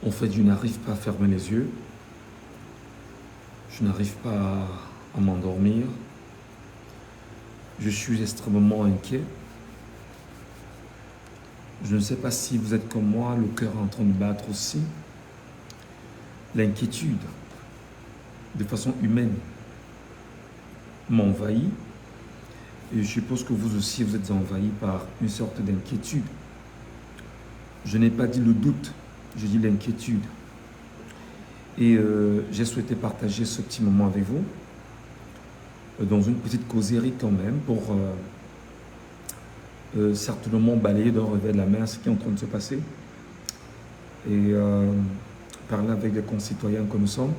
En fait, je n'arrive pas à fermer les yeux. Je n'arrive pas à m'endormir. Je suis extrêmement inquiet. Je ne sais pas si vous êtes comme moi, le cœur est en train de battre aussi. L'inquiétude, de façon humaine, m'envahit. Et je suppose que vous aussi, vous êtes envahi par une sorte d'inquiétude. Je n'ai pas dit le doute, j'ai dit l'inquiétude. Et j'ai souhaité partager ce petit moment avec vous, dans une petite causerie quand même, pour certainement balayer d'un revers de la main ce qui est en train de se passer. Et parler avec des concitoyens que nous sommes,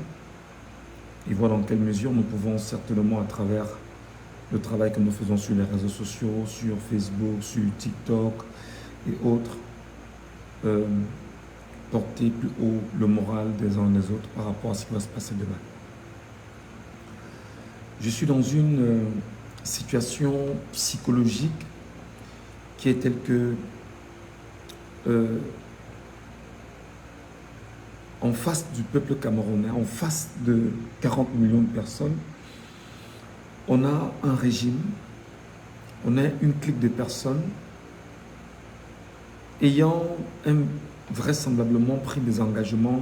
et voir dans quelle mesure nous pouvons certainement, à travers le travail que nous faisons sur les réseaux sociaux, sur Facebook, sur TikTok et autres, porter plus haut le moral des uns et des autres par rapport à ce qui va se passer demain. Je suis dans une situation psychologique qui est telle que en face du peuple camerounais, en face de 40 millions de personnes, on a un régime, on a une clique de personnes ayant vraisemblablement pris des engagements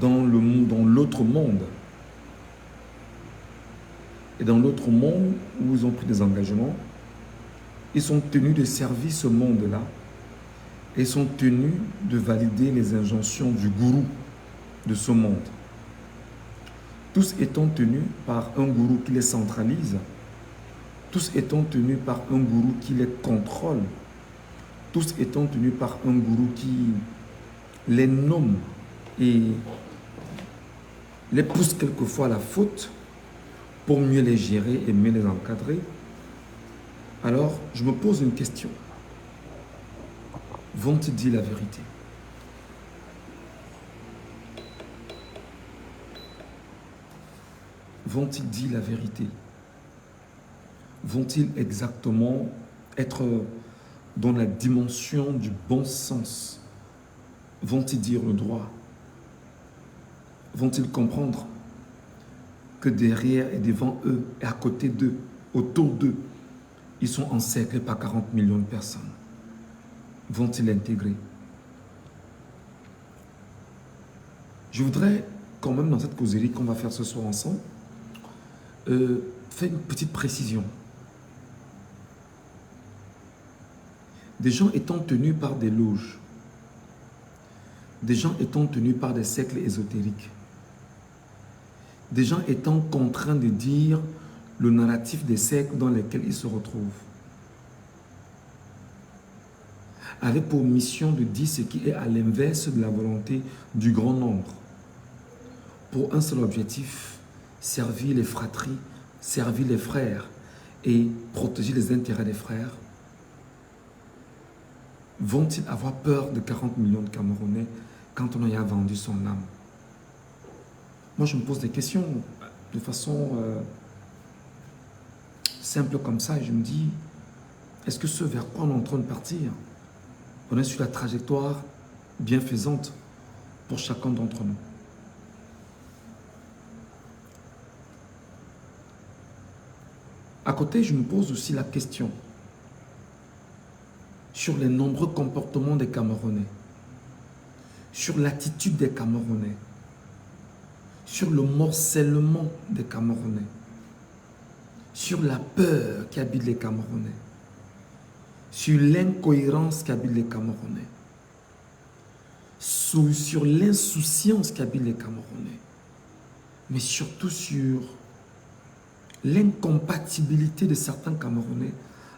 dans l'autre monde. Et dans l'autre monde où ils ont pris des engagements, ils sont tenus de servir ce monde-là et sont tenus de valider les injonctions du gourou de ce monde. Tous étant tenus par un gourou qui les centralise, tous étant tenus par un gourou qui les contrôle, tous étant tenus par un gourou qui les nomme et les pousse quelquefois à la faute pour mieux les gérer et mieux les encadrer. Alors, je me pose une question. Vont-ils dire la vérité? Vont-ils dire la vérité? Vont-ils exactement être dans la dimension du bon sens? Vont-ils dire le droit? Vont-ils comprendre que derrière et devant eux et à côté d'eux, autour d'eux, ils sont encerclés par 40 millions de personnes? Vont-ils l'intégrer? Je voudrais quand même dans cette causerie qu'on va faire ce soir ensemble, faire une petite précision. Des gens étant tenus par des loges, des gens étant tenus par des cercles ésotériques, des gens étant contraints de dire le narratif des cercles dans lesquels ils se retrouvent, avec pour mission de dire ce qui est à l'inverse de la volonté du grand nombre, pour un seul objectif, servir les fratries, servir les frères et protéger les intérêts des frères. Vont-ils avoir peur de 40 millions de Camerounais quand on y a vendu son âme? Moi, je me pose des questions de façon simple comme ça et je me dis, est-ce que ce vers quoi on est en train de partir, on est sur la trajectoire bienfaisante pour chacun d'entre nous? À côté, je me pose aussi la question sur les nombreux comportements des Camerounais, sur l'attitude des Camerounais, sur le morcellement des Camerounais, sur la peur qui habite les Camerounais, sur l'incohérence qui habite les Camerounais, sur l'insouciance qui habite les Camerounais, mais surtout sur l'incompatibilité de certains Camerounais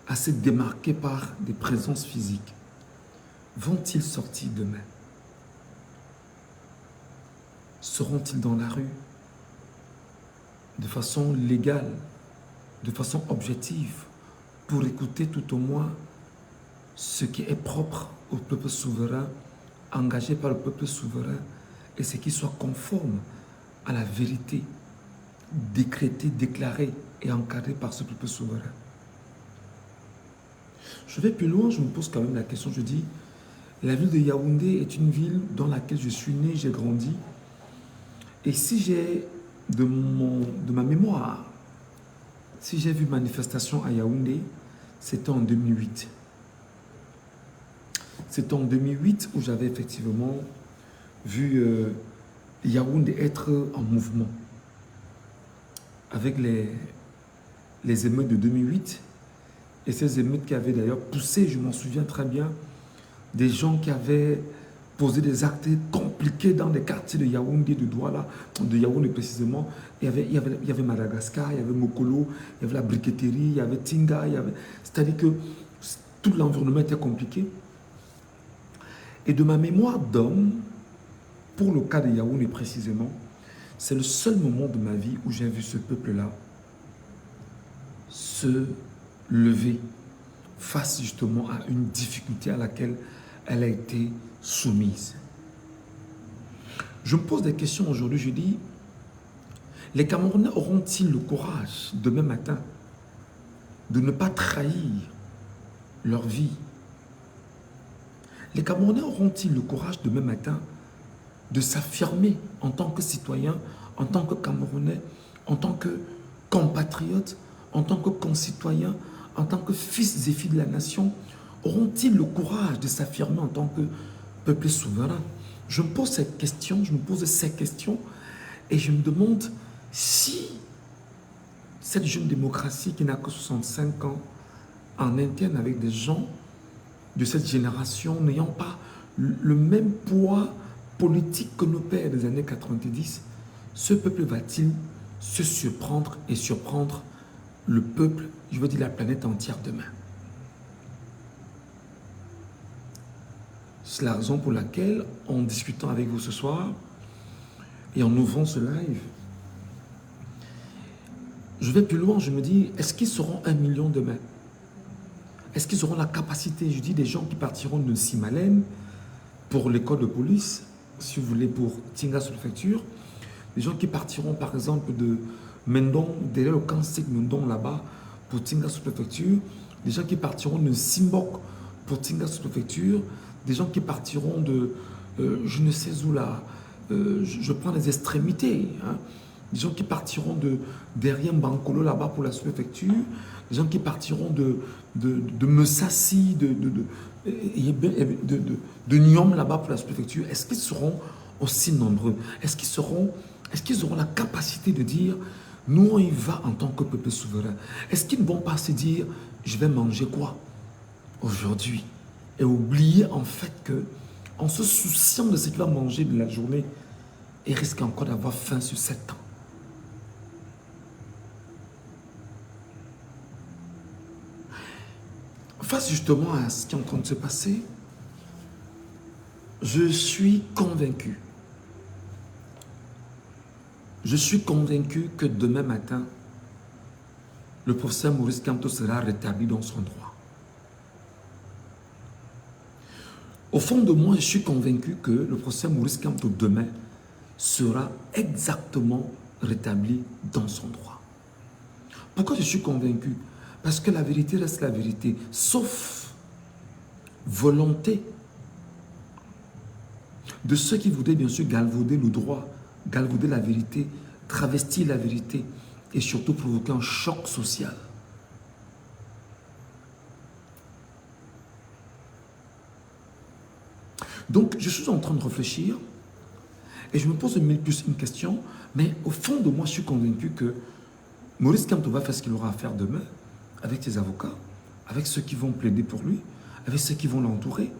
à se démarquer par des présences physiques. Vont-ils sortir demain? Seront-ils dans la rue de façon légale, de façon objective, pour écouter tout au moins ce qui est propre au peuple souverain, engagé par le peuple souverain, et ce qui soit conforme à la vérité décrétée, déclarée et encadrée par ce peuple souverain? Je vais plus loin, je me pose quand même la question, je dis, La ville de Yaoundé est une ville dans laquelle je suis né, j'ai grandi. Et si j'ai de ma mémoire, si j'ai vu manifestation à Yaoundé, c'était en 2008. C'était en 2008 où j'avais effectivement vu Yaoundé être en mouvement. Avec les émeutes de 2008. Et ces émeutes qui avaient d'ailleurs poussé, je m'en souviens très bien, des gens qui avaient posé des actes compliqués dans les quartiers de Yaoundé, de Douala, de Yaoundé précisément. Il y avait Madagascar, il y avait Mokolo, il y avait la briqueterie, il y avait Tinga, c'est-à-dire que tout l'environnement était compliqué. Et de ma mémoire d'homme, pour le cas de Yaoundé précisément, c'est le seul moment de ma vie où j'ai vu ce peuple-là se lever face justement à une difficulté à laquelle elle a été soumise. Je me pose des questions aujourd'hui, je dis, les Camerounais auront-ils le courage demain matin de ne pas trahir leur vie? Les Camerounais auront-ils le courage demain matin de s'affirmer en tant que citoyens, en tant que Camerounais, en tant que compatriotes, en tant que concitoyens, en tant que fils et filles de la nation, auront-ils le courage de s'affirmer en tant que peuple souverain? Je me pose ces questions, et je me demande si cette jeune démocratie qui n'a que 65 ans, en interne avec des gens de cette génération n'ayant pas le même poids politique que nos pères des années 90, ce peuple va-t-il se surprendre et surprendre le peuple, je veux dire la planète entière demain? C'est la raison pour laquelle, en discutant avec vous ce soir et en ouvrant ce live, je vais plus loin, je me dis, est-ce qu'ils seront 1 million demain? Est-ce qu'ils auront la capacité, je dis, des gens qui partiront de Simalem pour l'école de police, si vous voulez, pour Tinga sous-préfecture, des gens qui partiront par exemple de Mendon, derrière le camp Sik Mendon là-bas, pour Tinga sous-préfecture, des gens qui partiront de Simbok pour Tinga sous-préfecture, des gens qui partiront de, je ne sais où là, je prends les extrémités, hein, des gens qui partiront de derrière Bankolo là-bas pour la sous-préfecture, des gens qui partiront de Messassi, de Nyom là-bas pour la sous-préfecture. Est-ce qu'ils seront aussi nombreux? Est-ce qu'ils auront la capacité de dire, nous on y va en tant que peuple souverain? Est-ce qu'ils ne vont pas se dire, je vais manger quoi aujourd'hui? Et oublier en fait que, en se souciant de ce qu'il va manger de la journée, il risque encore d'avoir faim sur 7 ans. Face justement à ce qui est en train de se passer, je suis convaincu. Je suis convaincu que demain matin, le professeur Maurice Kamto sera rétabli dans son droit. Au fond de moi, je suis convaincu que le professeur Maurice Kamto demain sera exactement rétabli dans son droit. Pourquoi je suis convaincu? Parce que la vérité reste la vérité, sauf volonté de ceux qui voudraient bien sûr galvauder le droit, galvauder la vérité, travestir la vérité et surtout provoquer un choc social. Donc, je suis en train de réfléchir et je me pose plus une question, mais au fond de moi, je suis convaincu que Maurice Kamto va faire ce qu'il aura à faire demain avec ses avocats, avec ceux qui vont plaider pour lui, avec ceux qui vont l'entourer.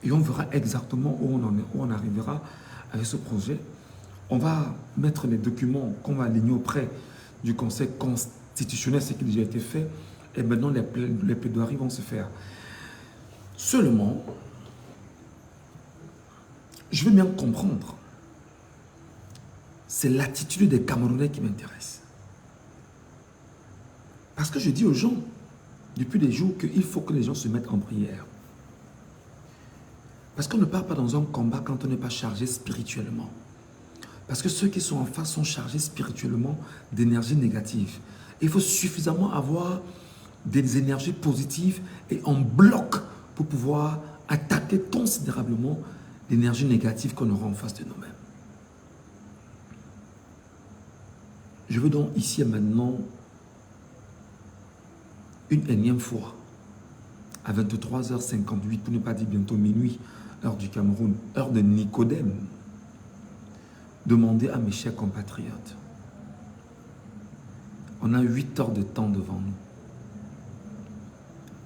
Et on verra exactement où on arrivera avec ce projet. On va mettre les documents qu'on va aligner auprès du Conseil constitutionnel, ce qui a déjà été fait, et maintenant les plaidoiries vont se faire. Seulement, je veux bien comprendre, c'est l'attitude des Camerounais qui m'intéresse. Parce que je dis aux gens, depuis des jours, qu'il faut que les gens se mettent en prière. Parce qu'on ne part pas dans un combat quand on n'est pas chargé spirituellement. Parce que ceux qui sont en face sont chargés spirituellement d'énergie négative. Il faut suffisamment avoir des énergies positives et en bloc pour pouvoir attaquer ton considérablement l'énergie négative qu'on aura en face de nous-mêmes. Je veux donc ici et maintenant, une énième fois, à 23h58, pour ne pas dire bientôt minuit, heure du Cameroun, heure de Nicodème, demander à mes chers compatriotes. On a 8 heures de temps devant nous.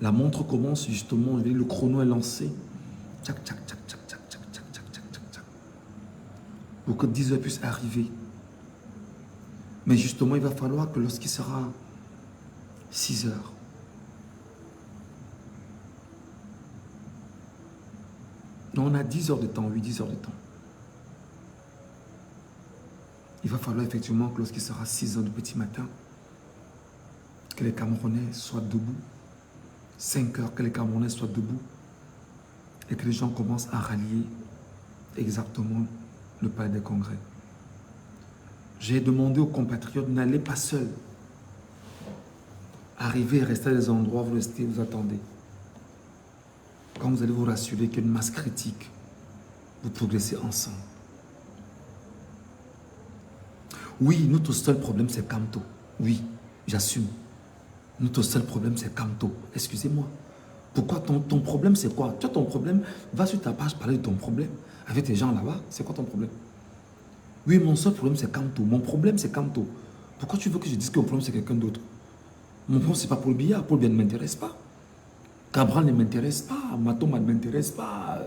La montre commence justement, le chrono est lancé. Tchac, tchac, tchac, tchac, tchac, tchac, tchac, tchac, tchac, tchac, tchac. Pour que 10 heures puissent arriver. Mais justement, il va falloir que lorsqu'il sera 6 heures, on a 10 heures de temps, oui, 10 heures de temps. Il va falloir effectivement que lorsqu'il sera 6 heures du petit matin, que les Camerounais soient debout. 5 heures, que les Camerounais soient debout. Et que les gens commencent à rallier exactement le palais des congrès. J'ai demandé aux compatriotes, n'allez pas seuls. Arrivez et restez à des endroits, vous restez, vous attendez. Quand vous allez vous rassurer qu'il y a une masse critique, vous progressez ensemble. Oui, notre seul problème, c'est Kamto. Oui, j'assume. Notre seul problème, c'est Kamto. Excusez-moi. Pourquoi ton problème, c'est quoi? Tu as ton problème, va sur ta page parler de ton problème. Avec tes gens là-bas, c'est quoi ton problème? Oui, mon seul problème, c'est Kamto. Mon problème, c'est Kamto. Pourquoi tu veux que je dise que mon problème, c'est quelqu'un d'autre? Mon problème, c'est pas pour le billard. Pour le billard ne m'intéresse pas. Cabral ne m'intéresse pas. Matoma ne m'intéresse pas.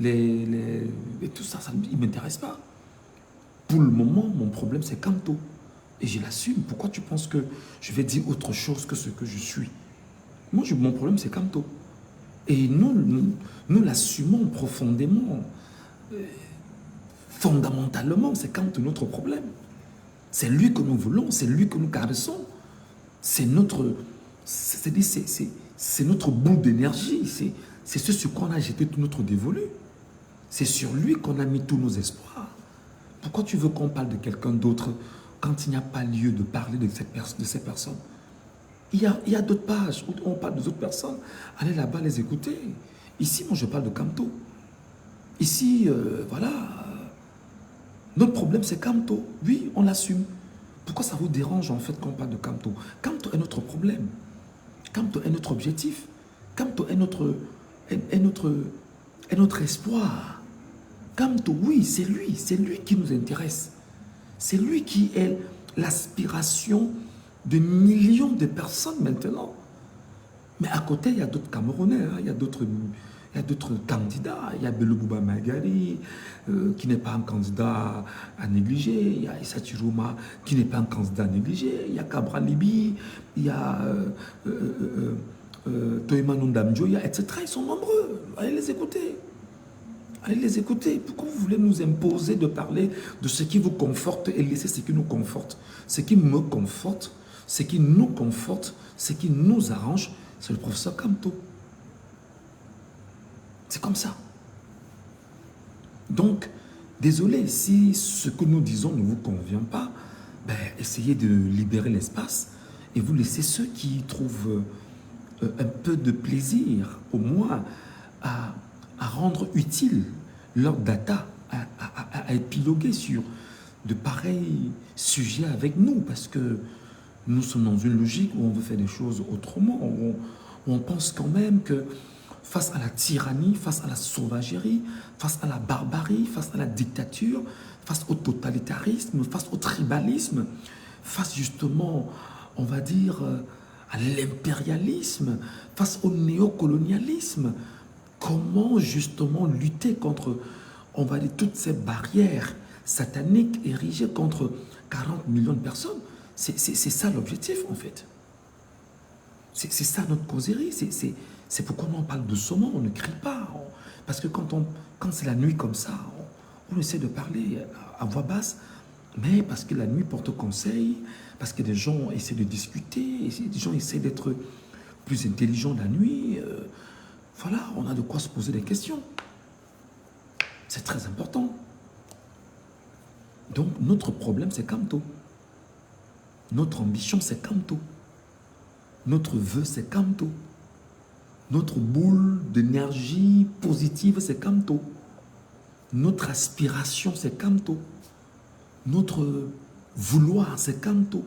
Et tout ça, il ne m'intéresse pas. Pour le moment, mon problème, c'est Kamto. Et je l'assume. Pourquoi tu penses que je vais dire autre chose que ce que je suis? Moi, mon problème, c'est Kamto. Et nous l'assumons profondément. Fondamentalement, c'est Kamto notre problème. C'est lui que nous voulons, c'est lui que nous caressons. C'est notre boule d'énergie. C'est ce sur quoi on a jeté tout notre dévolu. C'est sur lui qu'on a mis tous nos espoirs. Pourquoi tu veux qu'on parle de quelqu'un d'autre quand il n'y a pas lieu de parler de ces personnes? Il y a d'autres pages où on parle d'autres personnes. Allez là-bas les écouter. Ici, moi, je parle de Kamto. Ici, voilà. Notre problème, c'est Kamto. Oui, on l'assume. Pourquoi ça vous dérange, en fait, qu'on parle de Kamto? Kamto est notre problème. Kamto est notre objectif. Kamto est notre espoir. Kamto, oui, c'est lui qui nous intéresse. C'est lui qui est l'aspiration de millions de personnes maintenant. Mais à côté, il y a d'autres Camerounais, hein, il y a d'autres candidats. Il y a Belobouba Magari, qui n'est pas un candidat à négliger. Il y a Issa Chirouma, qui n'est pas un candidat à négliger. Il y a Cabral Libi, il y a Toima Nundamjoya, etc. Ils sont nombreux. Allez les écouter. Allez les écouter. Pourquoi vous voulez nous imposer de parler de ce qui vous conforte et laisser ce qui nous conforte? Ce qui me conforte, ce qui nous conforte, ce qui nous arrange, c'est le professeur Kamto. C'est comme ça. Donc, désolé, si ce que nous disons ne vous convient pas, ben, essayez de libérer l'espace et vous laissez ceux qui trouvent un peu de plaisir, au moins, à rendre utile leur data, à épiloguer sur de pareils sujets avec nous, parce que nous sommes dans une logique où on veut faire des choses autrement, où on pense quand même que face à la tyrannie, face à la sauvagerie, face à la barbarie, face à la dictature, face au totalitarisme, face au tribalisme, face justement, on va dire, à l'impérialisme, face au néocolonialisme, comment justement lutter contre, on va dire, toutes ces barrières sataniques érigées contre 40 millions de personnes? C'est ça l'objectif, en fait. C'est ça notre causerie. C'est pourquoi on parle doucement, on ne crie pas. Parce que quand c'est la nuit comme ça, on essaie de parler à voix basse, mais parce que la nuit porte conseil, parce que des gens essaient de discuter, des gens essaient d'être plus intelligents la nuit. Voilà, on a de quoi se poser des questions. C'est très important. Donc, notre problème, c'est Kamto. Notre ambition, c'est Kamto. Notre vœu, c'est Kamto. Notre boule d'énergie positive, c'est Kamto. Notre aspiration, c'est Kamto. Notre vouloir, c'est Kamto.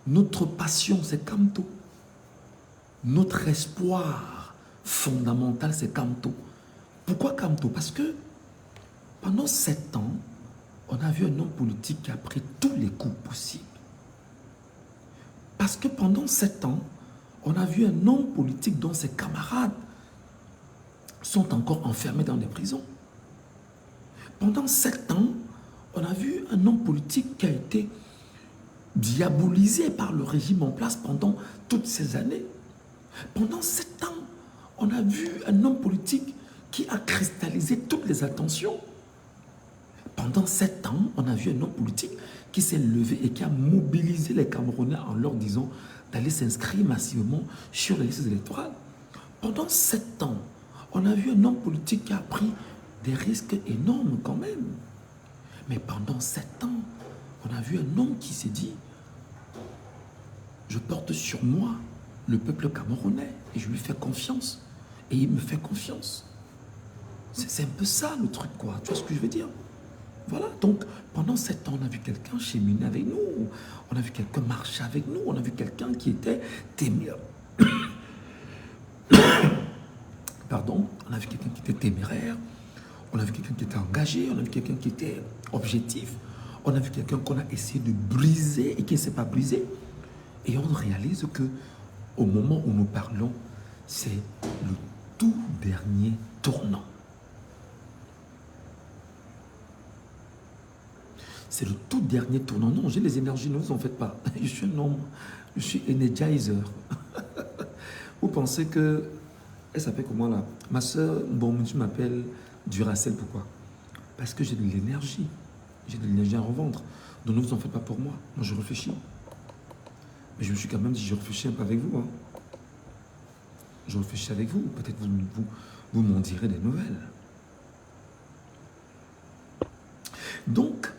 Notre passion, c'est Kamto. Notre espoir fondamental, c'est Kamto. Pourquoi Kamto? Parce que pendant 7 ans, on a vu un homme politique qui a pris tous les coups possibles. Parce que pendant 7 ans, on a vu un homme politique dont ses camarades sont encore enfermés dans des prisons. Pendant 7 ans, on a vu un homme politique qui a été diabolisé par le régime en place pendant toutes ces années. Pendant 7 ans, on a vu un homme politique qui a cristallisé toutes les attentions. Pendant 7 ans, on a vu un homme politique qui s'est levé et qui a mobilisé les Camerounais en leur disant d'aller s'inscrire massivement sur les listes électorales. Pendant 7 ans, on a vu un homme politique qui a pris des risques énormes quand même. Mais pendant 7 ans, on a vu un homme qui s'est dit « Je porte sur moi le peuple camerounais et je lui fais confiance. » Et il me fait confiance. C'est un peu ça le truc, quoi. Tu vois ce que je veux dire? Voilà, donc pendant 7 ans, on a vu quelqu'un cheminer avec nous, on a vu quelqu'un marcher avec nous, on a vu quelqu'un qui était téméraire. Pardon, on a vu quelqu'un qui était téméraire, on a vu quelqu'un qui était engagé, on a vu quelqu'un qui était objectif, on a vu quelqu'un qu'on a essayé de briser et qui ne s'est pas brisé. Et on réalise que au moment où nous parlons, c'est le tout dernier tournant. C'est le tout dernier tournant. Non, j'ai les énergies, ne vous en faites pas. Je suis un homme, je suis energizer. Vous pensez que... Elle s'appelle comment là? Ma soeur, bon, tu m'appelles Duracell, pourquoi? Parce que j'ai de l'énergie. J'ai de l'énergie à revendre. Donc ne vous en faites pas pour moi. Moi, je réfléchis. Mais je me suis quand même dit, je réfléchis un peu avec vous. Hein. Je réfléchis avec vous. Peut-être vous m'en direz des nouvelles. Donc,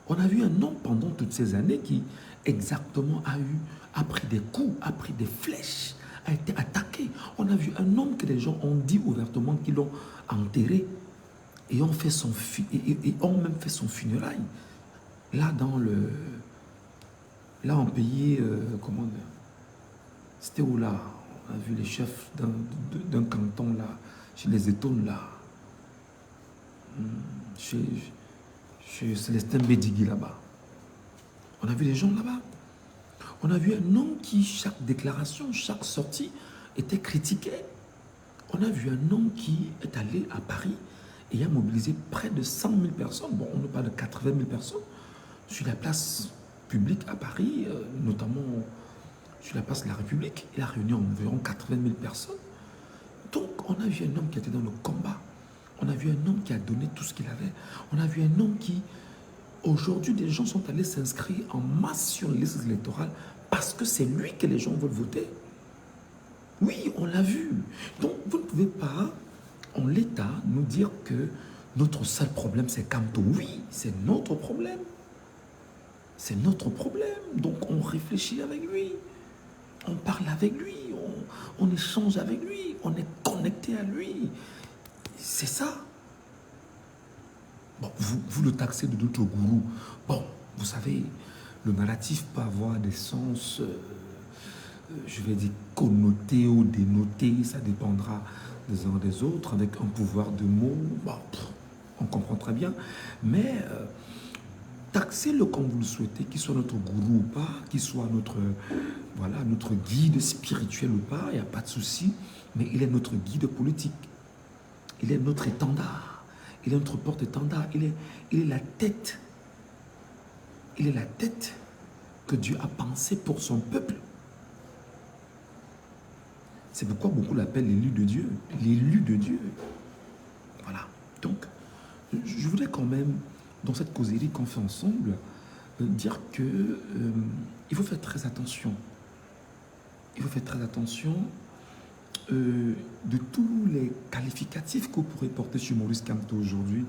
on a vu un homme pendant toutes ces années qui exactement a pris des coups, a pris des flèches, a été attaqué. On a vu un homme que les gens ont dit ouvertement qu'ils l'ont enterré et ont même fait son funérail. Là, là, en pays, comment dire, c'était où là? On a vu les chefs d'un canton là, chez les Étones là, chez Célestin Bédigui là-bas. On a vu les gens là-bas. On a vu un homme qui, chaque déclaration, chaque sortie, était critiqué. On a vu un homme qui est allé à Paris et a mobilisé près de 100 000 personnes. Bon, on ne parle de 80 000 personnes sur la place publique à Paris, notamment sur la place de la République. Il a réuni environ 80 000 personnes. Donc, on a vu un homme qui était dans le combat. On a vu un homme qui a donné tout ce qu'il avait. On a vu un homme qui, aujourd'hui, des gens sont allés s'inscrire en masse sur les listes électorales parce que c'est lui que les gens veulent voter. Oui, on l'a vu. Donc, vous ne pouvez pas, en l'état, nous dire que notre seul problème, c'est Kamto. Oui, c'est notre problème. C'est notre problème. Donc, on réfléchit avec lui. On parle avec lui. On échange avec lui. On est connecté à lui. C'est ça. Bon, vous le taxez de notre gourou. Bon, vous savez, le narratif peut avoir des sens, je vais dire, connotés ou dénotés. Ça dépendra des uns des autres, avec un pouvoir de mots. Bon, on comprend très bien. Mais taxez-le comme vous le souhaitez, qu'il soit notre gourou ou pas, qu'il soit voilà, notre guide spirituel ou pas, il n'y a pas de souci. Mais il est notre guide politique. Il est notre étendard. Il est notre porte-étendard. Il est la tête. Il est la tête que Dieu a pensée pour son peuple. C'est pourquoi beaucoup l'appellent l'élu de Dieu. L'élu de Dieu. Voilà. Donc, je voulais quand même, dans cette causerie qu'on fait ensemble, dire que il faut faire très attention. Il faut faire très attention de tous les qualificatifs que vous pourrez porter sur Maurice Kamto aujourd'hui,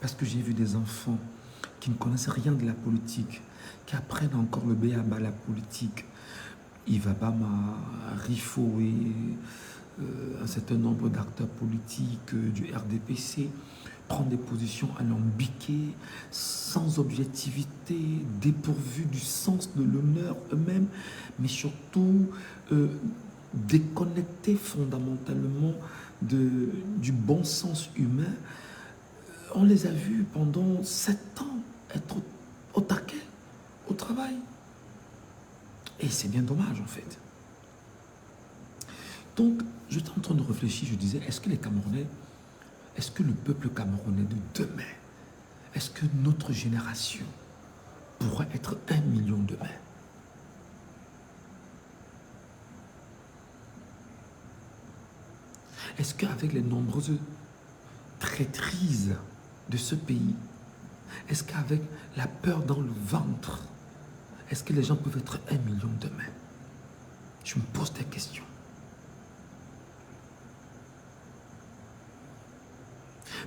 parce que j'ai vu des enfants qui ne connaissent rien de la politique, qui apprennent encore le béaba, la politique, Yves Abama, Rifo et un certain nombre d'acteurs politiques du RDPC prendre des positions alambiquées, sans objectivité, dépourvues du sens de l'honneur eux-mêmes, mais surtout déconnectés fondamentalement du bon sens humain. On les a vus pendant 7 ans être au taquet, au travail. Et c'est bien dommage en fait. Donc, j'étais en train de réfléchir, je disais, est-ce que les Camerounais, est-ce que le peuple camerounais de demain, est-ce que notre génération pourra être 1 million demain? Est-ce qu'avec les nombreuses traîtrises de ce pays, est-ce qu'avec la peur dans le ventre, est-ce que les gens peuvent être 1 million demain? Je me pose des questions.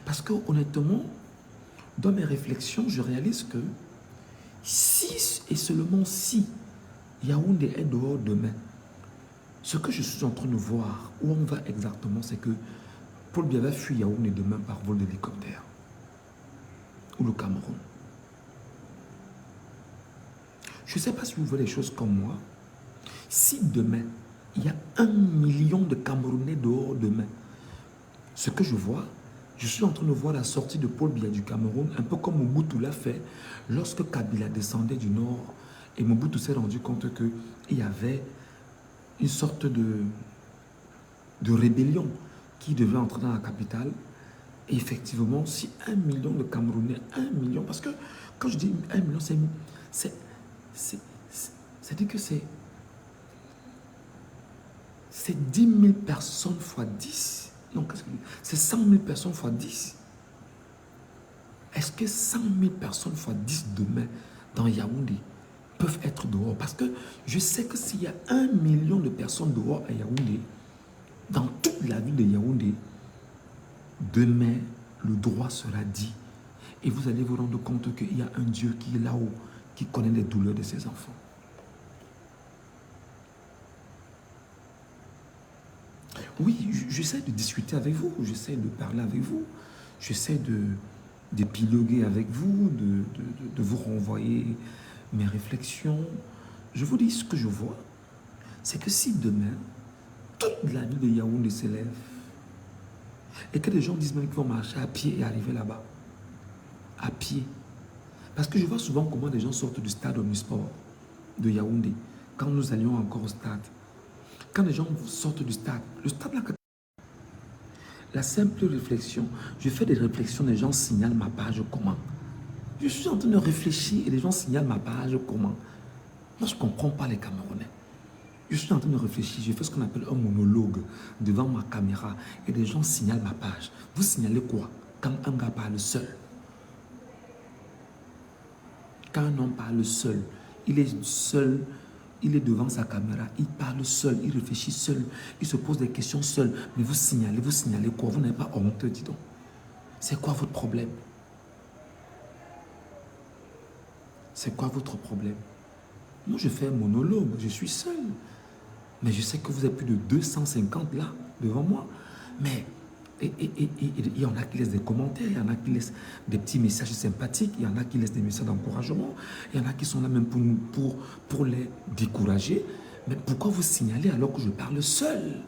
Parce que honnêtement, dans mes réflexions, je réalise que si et seulement si Yaoundé est dehors demain, ce que je suis en train de voir, où on va exactement, c'est que Paul Biya va fuir Yaoundé demain par vol d'hélicoptère. Ou le Cameroun. Je ne sais pas si vous voyez les choses comme moi. Si demain, il y a 1 million de Camerounais dehors demain, ce que je vois, je suis en train de voir la sortie de Paul Biya du Cameroun, un peu comme Mobutu l'a fait lorsque Kabila descendait du nord et Mobutu s'est rendu compte qu'il y avait une sorte de rébellion qui devait entrer dans la capitale. Et effectivement, si 1 million de Camerounais, 1 million, parce que quand je dis 1 million, c'est-à-dire que c'est 10 000 personnes fois 10. Non, c'est 100 000 personnes fois 10. Est-ce que 100 000 personnes fois 10 demain dans Yaoundé peuvent être dehors? Parce que je sais que s'il y a 1 million de personnes dehors à Yaoundé, dans toute la ville de Yaoundé, demain, le droit sera dit. Et vous allez vous rendre compte qu'il y a un Dieu qui est là-haut, qui connaît les douleurs de ses enfants. Oui, j'essaie de discuter avec vous, j'essaie de parler avec vous, j'essaie d'épiloguer avec vous, de vous renvoyer mes réflexions. Je vous dis ce que je vois, c'est que si demain, toute la ville de Yaoundé s'élève, et que les gens disent même qu'ils vont marcher à pied et arriver là-bas, à pied. Parce que je vois souvent comment les gens sortent du stade omnisport de Yaoundé, quand nous allions encore au stade. Quand les gens sortent du stade, le stade là, la simple réflexion, je fais des réflexions, les gens signalent ma page comment. Je suis en train de réfléchir et les gens signalent ma page comment. Moi, je ne comprends pas les Camerounais. Je suis en train de réfléchir, je fais ce qu'on appelle un monologue devant ma caméra et les gens signalent ma page. Vous signalez quoi quand un gars parle seul? Quand un homme parle seul, il est seul, il est devant sa caméra, il parle seul, il réfléchit seul, il se pose des questions seul. Mais vous signalez quoi? Vous n'avez pas honte, dis donc. C'est quoi votre problème? C'est quoi votre problème? Moi, je fais un monologue, je suis seul. Mais je sais que vous êtes plus de 250 là, devant moi. Mais il y en a qui laissent des commentaires, il y en a qui laissent des petits messages sympathiques, il y en a qui laissent des messages d'encouragement, il y en a qui sont là même pour les décourager. Mais pourquoi vous signalez alors que je parle seul?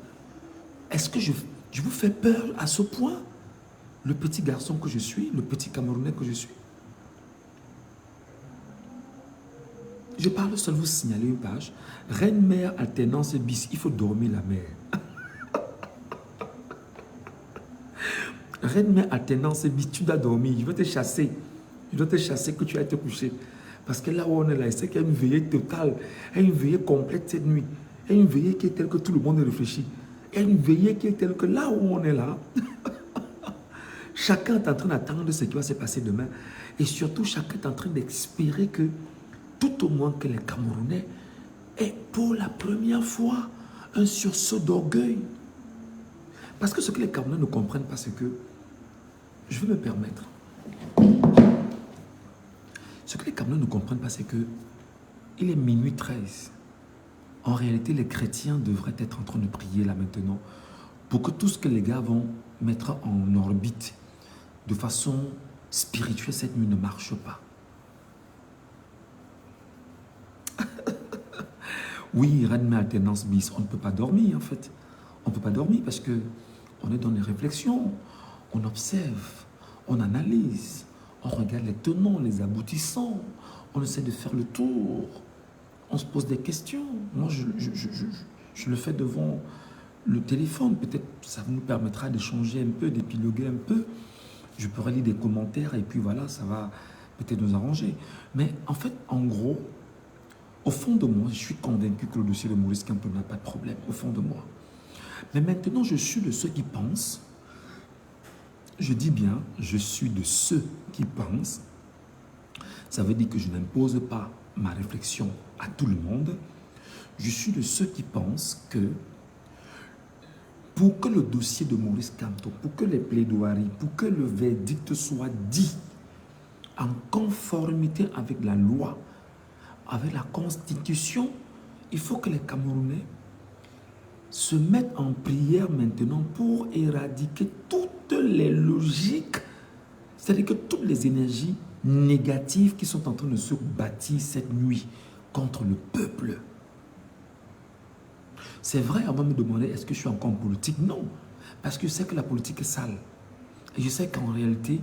Est-ce que je vous fais peur à ce point? Le petit garçon que je suis, le petit Camerounais que je suis. Je parle seul, vous signalez une page. Reine-mère, alternance bis, il faut dormir la mère. Reine-mère, alternance bis, tu dois dormir, je vais te chasser. Je dois te chasser que tu as été couché. Parce que là où on est là, c'est qu'il y a une veillée totale, il y a une veillée complète cette nuit. Il y a une veillée qui est telle que tout le monde réfléchit. Il y a une veillée qui est telle que là où on est là, chacun est en train d'attendre ce qui va se passer demain. Et surtout, chacun est en train d'espérer que tout au moins que les Camerounais aient pour la première fois un sursaut d'orgueil. Parce que ce que les Camerounais ne comprennent pas, c'est que, je vais me permettre, ce que les Camerounais ne comprennent pas, c'est que il est minuit 13. En réalité, les chrétiens devraient être en train de prier là maintenant pour que tout ce que les gars vont mettre en orbite de façon spirituelle cette nuit ne marche pas. Oui, Rennes alternance bis, on ne peut pas dormir en fait. On ne peut pas dormir parce que on est dans les réflexions, on observe, on analyse, on regarde les tenants, les aboutissants, on essaie de faire le tour, on se pose des questions. Moi, je le fais devant le téléphone, peut-être ça nous permettra d'échanger un peu, d'épiloguer un peu. Je pourrais lire des commentaires et puis voilà, ça va peut-être nous arranger. Mais en fait, en gros, au fond de moi, je suis convaincu que le dossier de Maurice Kamto n'a pas de problème, au fond de moi. Mais maintenant, je suis de ceux qui pensent, je dis bien, je suis de ceux qui pensent, ça veut dire que je n'impose pas ma réflexion à tout le monde, je suis de ceux qui pensent que pour que le dossier de Maurice Kamto, pour que les plaidoiries, pour que le verdict soit dit en conformité avec la loi, avec la Constitution, il faut que les Camerounais se mettent en prière maintenant pour éradiquer toutes les logiques, c'est-à-dire que toutes les énergies négatives qui sont en train de se bâtir cette nuit contre le peuple. C'est vrai, on va me demander, est-ce que je suis encore en politique? Non, parce que je sais que la politique est sale. Et je sais qu'en réalité,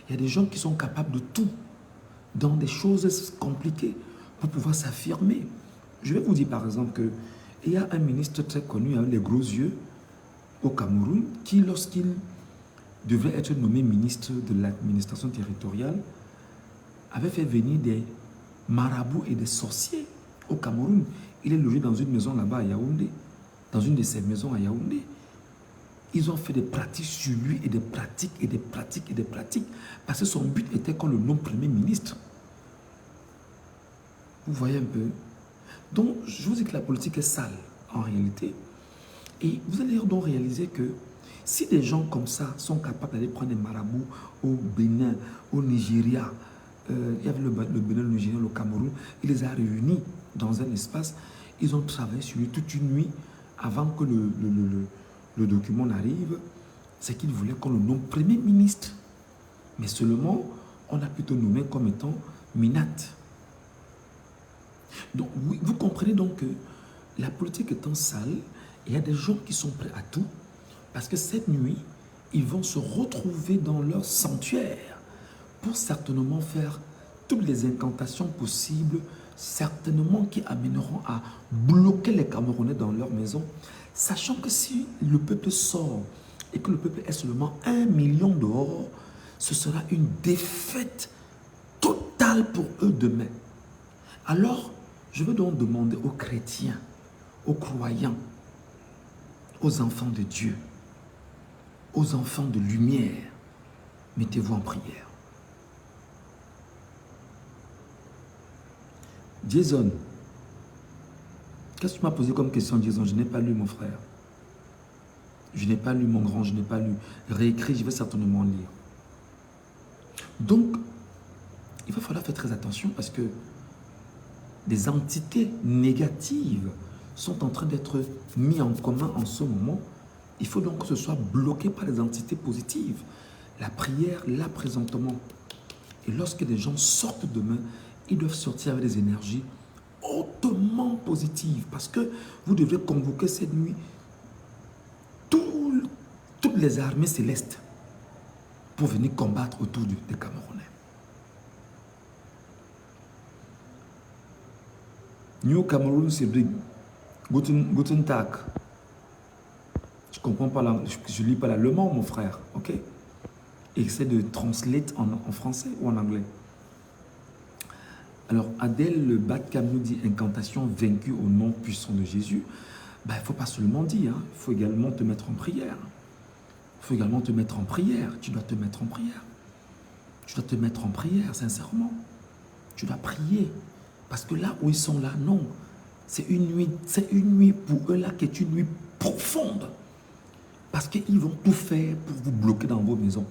il y a des gens qui sont capables de tout, dans des choses compliquées, pour pouvoir s'affirmer. Je vais vous dire par exemple qu'il y a un ministre très connu avec les gros yeux au Cameroun qui, lorsqu'il devait être nommé ministre de l'administration territoriale, avait fait venir des marabouts et des sorciers au Cameroun. Il est logé dans une maison là-bas à Yaoundé, dans une de ces maisons à Yaoundé. Ils ont fait des pratiques sur lui et des pratiques et des pratiques et des pratiques parce que son but était qu'on le nomme Premier ministre. Vous voyez un peu? Donc, je vous dis que la politique est sale en réalité. Et vous allez donc réaliser que si des gens comme ça sont capables d'aller prendre des marabouts au Bénin, au Nigeria, il y avait le Bénin, le Nigeria, le Cameroun, il les a réunis dans un espace. Ils ont travaillé sur lui toute une nuit avant que le document n'arrive. C'est qu'ils voulaient qu'on le nomme Premier ministre. Mais seulement, on a plutôt nommé comme étant Minat. Donc, vous comprenez donc que la politique étant sale, il y a des gens qui sont prêts à tout parce que cette nuit, ils vont se retrouver dans leur sanctuaire pour certainement faire toutes les incantations possibles, certainement qui amèneront à bloquer les Camerounais dans leur maison, sachant que si le peuple sort et que le peuple est seulement 1 million dehors, ce sera une défaite totale pour eux demain. Alors, je veux donc demander aux chrétiens, aux croyants, aux enfants de Dieu, aux enfants de lumière, mettez-vous en prière. Jason, qu'est-ce que tu m'as posé comme question, Jason? Je n'ai pas lu, mon frère. Je n'ai pas lu, mon grand, je n'ai pas lu. Réécrit, je vais certainement lire. Donc, il va falloir faire très attention parce que des entités négatives sont en train d'être mises en commun en ce moment. Il faut donc que ce soit bloqué par les entités positives. La prière, là, présentement. Et lorsque des gens sortent demain, ils doivent sortir avec des énergies hautement positives. Parce que vous devrez convoquer cette nuit toutes les armées célestes pour venir combattre autour des Camerounais. New Cameroun, c'est Guten Tag. Je comprends pas, je lis pas l'allemand, mon frère, ok? Essaie de translate en français ou en anglais. Alors, Adèle le Batkam nous dit incantation vaincue au nom puissant de Jésus. Ben, il ne faut pas seulement dire, hein, il faut également te mettre en prière. Il faut également te mettre en prière. Tu dois te mettre en prière. Tu dois te mettre en prière, sincèrement. Tu dois prier. Parce que là où ils sont là, non. C'est une nuit pour eux là qui est une nuit profonde. Parce qu'ils vont tout faire pour vous bloquer dans vos maisons.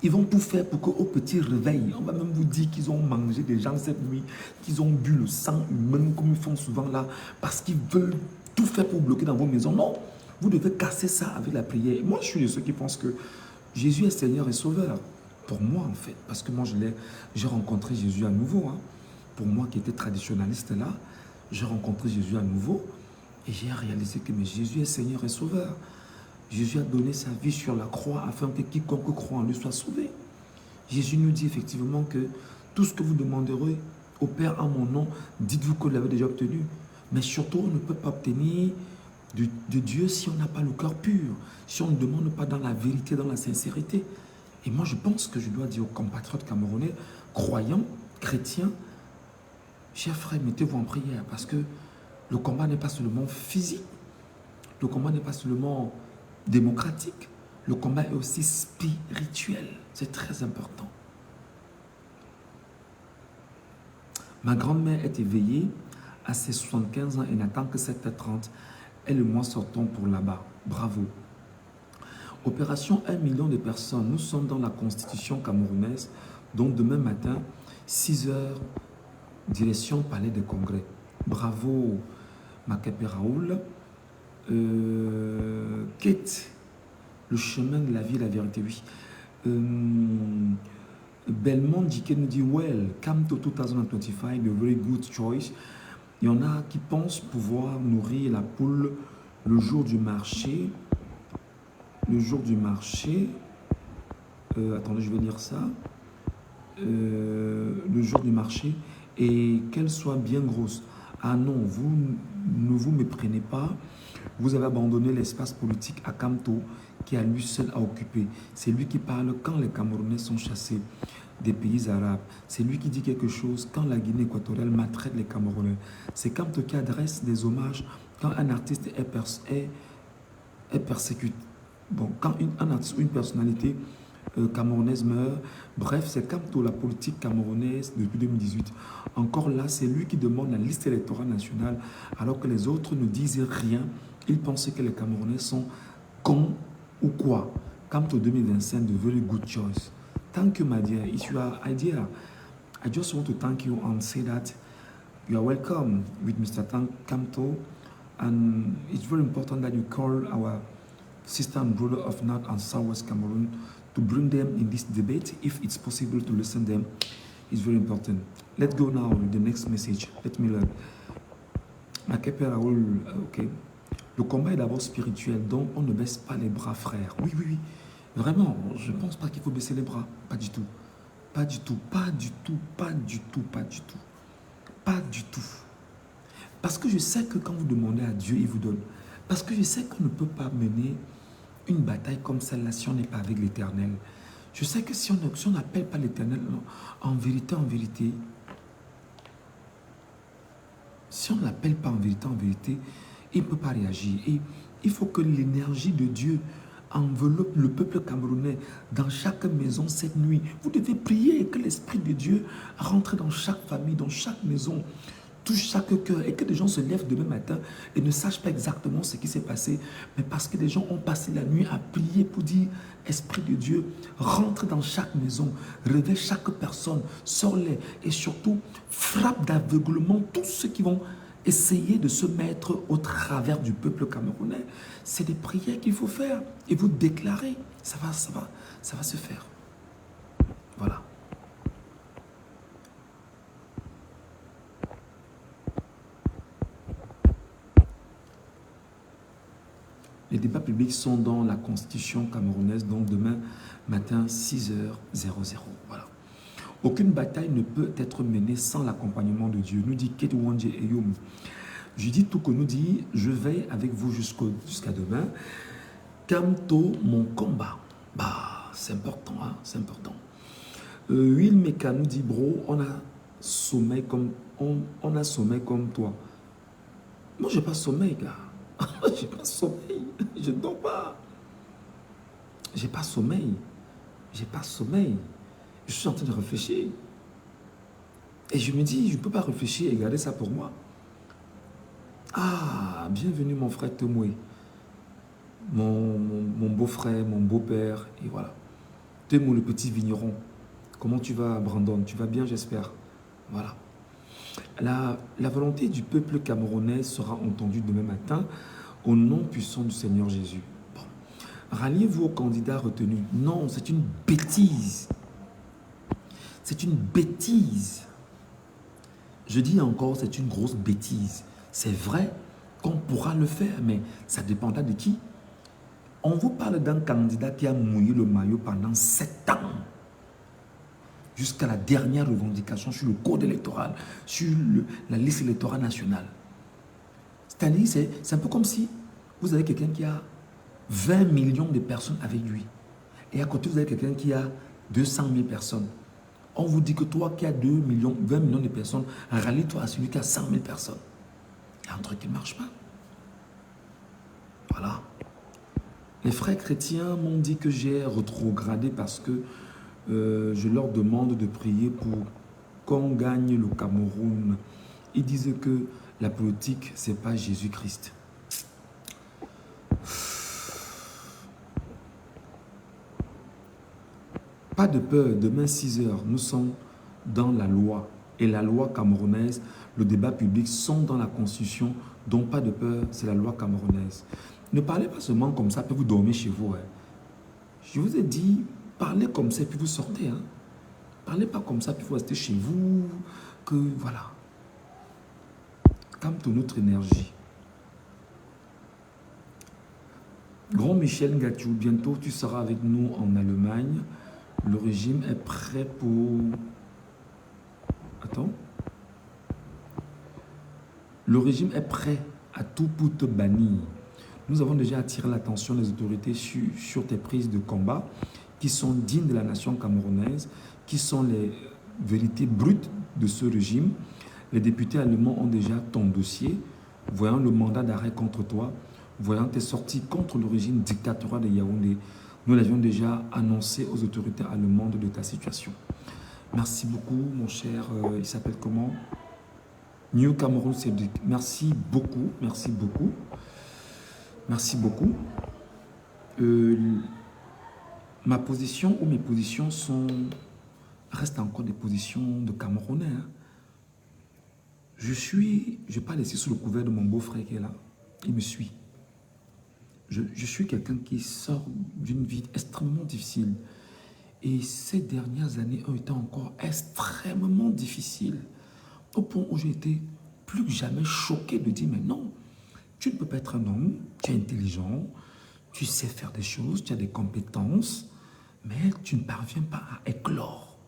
Ils vont tout faire pour qu'au petit réveil, on va même vous dire qu'ils ont mangé des gens cette nuit, qu'ils ont bu le sang humain comme ils font souvent là, parce qu'ils veulent tout faire pour bloquer dans vos maisons. Non, vous devez casser ça avec la prière. Moi, je suis de ceux qui pensent que Jésus est Seigneur et Sauveur. Pour moi, en fait, parce que moi, j'ai rencontré Jésus à nouveau. Hein. Pour moi qui était traditionnaliste là, j'ai rencontré Jésus à nouveau et j'ai réalisé que mais Jésus est Seigneur et Sauveur. Jésus a donné sa vie sur la croix afin que quiconque croit en lui soit sauvé. Jésus nous dit effectivement que tout ce que vous demanderez au Père en mon nom, dites-vous que vous l'avez déjà obtenu. Mais surtout, on ne peut pas obtenir de Dieu si on n'a pas le cœur pur, si on ne demande pas dans la vérité, dans la sincérité. Et moi, je pense que je dois dire aux compatriotes camerounais, croyants, chrétiens, chers frères, mettez-vous en prière parce que le combat n'est pas seulement physique, le combat n'est pas seulement démocratique, le combat est aussi spirituel. C'est très important. Ma grand-mère est éveillée à ses 75 ans et n'attend que 7h30. Et le mois sortant pour là-bas. Bravo. Opération 1 million de personnes. Nous sommes dans la constitution camerounaise. Donc demain matin, 6h, direction Palais des Congrès. Bravo, Makepe Raoul. Kate, le chemin de la vie et la vérité, oui. Belmont Dike nous dit, well, come to 2025, a very good choice. Il y en a qui pensent pouvoir nourrir la poule le jour du marché. Le jour du marché. Attendez, je vais lire ça. Le jour du marché. Et qu'elle soit bien grosse. Ah non, vous ne vous méprenez pas. Vous avez abandonné l'espace politique à Kamto, qui a lui seul à occuper. C'est lui qui parle quand les Camerounais sont chassés des pays arabes. C'est lui qui dit quelque chose quand la Guinée équatoriale maltraite les Camerounais. C'est Kamto qui adresse des hommages quand un artiste est persécuté. Bon, quand un artiste ou une personnalité camerounaise meurt. Bref, c'est Kamto, la politique camerounaise depuis 2018. Encore là, c'est lui qui demande la liste électorale nationale alors que les autres ne disent rien. Ils pensaient que les Camerounais sont cons ou quoi. Kamto 2025, de very good choice. Thank you, my dear. It's your idea. I just want to thank you and say that you are welcome with Mr. Kamto. And it's very important that you call our sister and brother of North and Southwest Cameroon to bring them in this debate. If it's possible to listen to them, it's very important. Let's go now with the next message. Let me learn. Ok. Le combat est d'abord spirituel, donc on ne baisse pas les bras, frère. Oui, oui, oui. Vraiment, je ne pense pas qu'il faut baisser les bras. Pas du tout. Pas du tout, pas du tout, pas du tout, pas du tout. Pas du tout. Parce que je sais que quand vous demandez à Dieu, il vous donne. Parce que je sais qu'on ne peut pas mener une bataille comme celle-là si on n'est pas avec l'Éternel. Je sais que si on n'appelle pas l'Éternel, en vérité, si on ne l'appelle pas en vérité, il ne peut pas réagir. Et il faut que l'énergie de Dieu enveloppe le peuple camerounais dans chaque maison cette nuit. Vous devez prier que l'Esprit de Dieu rentre dans chaque famille, dans chaque maison, touche chaque cœur et que des gens se lèvent demain matin et ne sachent pas exactement ce qui s'est passé, mais parce que des gens ont passé la nuit à prier pour dire Esprit de Dieu, rentre dans chaque maison, réveille chaque personne, sors-les et surtout frappe d'aveuglement tous ceux qui vont essayer de se mettre au travers du peuple camerounais. C'est des prières qu'il faut faire et vous déclarer, ça va se faire. Voilà. Les débats publics sont dans la constitution camerounaise, donc demain matin 6h00. Voilà. Aucune bataille ne peut être menée sans l'accompagnement de Dieu. Nous dit Kate Wanje Eyum. Je dis tout que nous dit, je veille avec vous jusqu'à demain. Kamto, mon combat. Bah, c'est important, hein, c'est important. Will Meka nous dit, bro, on a sommeil comme toi. Moi, j'ai pas sommeil, gars. J'ai pas sommeil. Je ne dors pas. J'ai pas sommeil. J'ai pas sommeil. Je suis en train de réfléchir. Et je me dis, je ne peux pas réfléchir et garder ça pour moi. Ah, bienvenue mon frère Tomoué. Mon beau-frère, mon beau-père. Et voilà. Temo, le petit vigneron. Comment tu vas, Brandon? Tu vas bien, j'espère. Voilà. La volonté du peuple camerounais sera entendue demain matin au nom puissant du Seigneur Jésus. Bon. Ralliez-vous au candidat retenu. Non, c'est une bêtise. C'est une bêtise. Je dis encore, c'est une grosse bêtise. C'est vrai qu'on pourra le faire, mais ça dépendra de qui. On vous parle d'un candidat qui a mouillé le maillot pendant 7 ans. Jusqu'à la dernière revendication sur le code électoral, sur la liste électorale nationale. C'est-à-dire, c'est un peu comme si vous avez quelqu'un qui a 20 millions de personnes avec lui. Et à côté, vous avez quelqu'un qui a 200 000 personnes. On vous dit que toi qui as 2 millions, 20 millions de personnes, rallie-toi à celui qui a 100 000 personnes. Il y a un truc qui ne marche pas. Voilà. Les frères chrétiens m'ont dit que j'ai rétrogradé parce que je leur demande de prier pour qu'on gagne le Cameroun. Ils disent que la politique, ce n'est pas Jésus-Christ. Pas de peur, demain 6 h, nous sommes dans la loi. Et la loi camerounaise, le débat public sont dans la constitution, donc pas de peur, c'est la loi camerounaise. Ne parlez pas seulement comme ça, puis vous dormez chez vous. Hein. Je vous ai dit, parlez comme ça, puis vous sortez. Hein. Parlez pas comme ça, puis vous restez chez vous. Que voilà. Calme notre énergie. Grand Michel Ngatiou, bientôt tu seras avec nous en Allemagne. Le régime est prêt pour... Attends. Le régime est prêt à tout pour te bannir. Nous avons déjà attiré l'attention des autorités sur tes prises de combat qui sont dignes de la nation camerounaise, qui sont les vérités brutes de ce régime. Les députés allemands ont déjà ton dossier, voyant le mandat d'arrêt contre toi, voyant tes sorties contre le régime dictatorial de Yaoundé. Nous l'avions déjà annoncé aux autorités allemandes de ta situation. Merci beaucoup, mon cher. Il s'appelle comment? New Cameroun Cédric. Merci beaucoup, merci beaucoup. Merci beaucoup. Ma position ou mes positions restent encore des positions de Camerounais. Hein. Je ne vais pas laisser sous le couvert de mon beau-frère qui est là. Il me suit. Je suis quelqu'un qui sort d'une vie extrêmement difficile. Et ces dernières années ont été encore extrêmement difficiles. Au point où j'ai été plus que jamais choqué de dire, mais non, tu ne peux pas être un homme, tu es intelligent, tu sais faire des choses, tu as des compétences, mais tu ne parviens pas à éclore.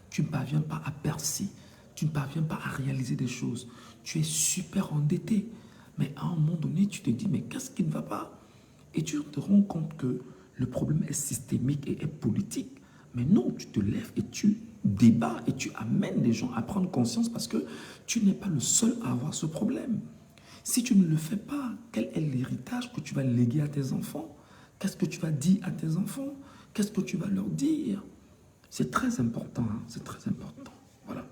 Tu ne parviens pas à percer. Tu ne parviens pas à réaliser des choses. Tu es super endetté. Mais à un moment donné, tu te dis, mais qu'est-ce qui ne va pas? Et tu te rends compte que le problème est systémique et est politique. Mais non, tu te lèves et tu débats et tu amènes les gens à prendre conscience parce que tu n'es pas le seul à avoir ce problème. Si tu ne le fais pas, quel est l'héritage que tu vas léguer à tes enfants? Qu'est-ce que tu vas dire à tes enfants? Qu'est-ce que tu vas leur dire? C'est très important, hein? C'est très important. Voilà.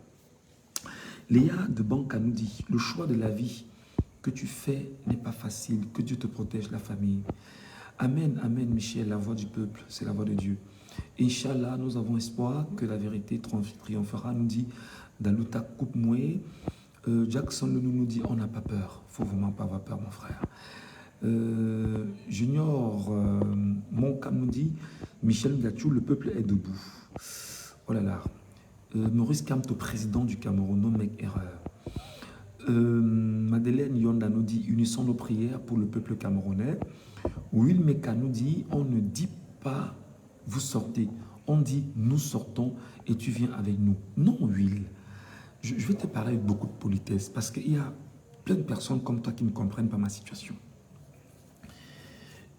Léa de Banca nous dit, le choix de la vie que tu fais n'est pas facile, que Dieu te protège, la famille. Amen, amen, Michel, la voix du peuple, c'est la voix de Dieu. Inch'Allah, nous avons espoir que la vérité triomphera, nous dit Daluta Koupmoué. Jackson nous dit, on n'a pas peur, il ne faut vraiment pas avoir peur, mon frère. Junior Moncam nous dit, Michel Ngatiou, le peuple est debout. Oh là là. Maurice Kamto, président du Cameroun, non mec, erreur. Madeleine Yonda nous dit, unissons nos prières pour le peuple camerounais. Will Meka nous dit, on ne dit pas vous sortez, on dit nous sortons et tu viens avec nous. Non, Will, je vais te parler avec beaucoup de politesse parce qu'il y a plein de personnes comme toi qui ne comprennent pas ma situation.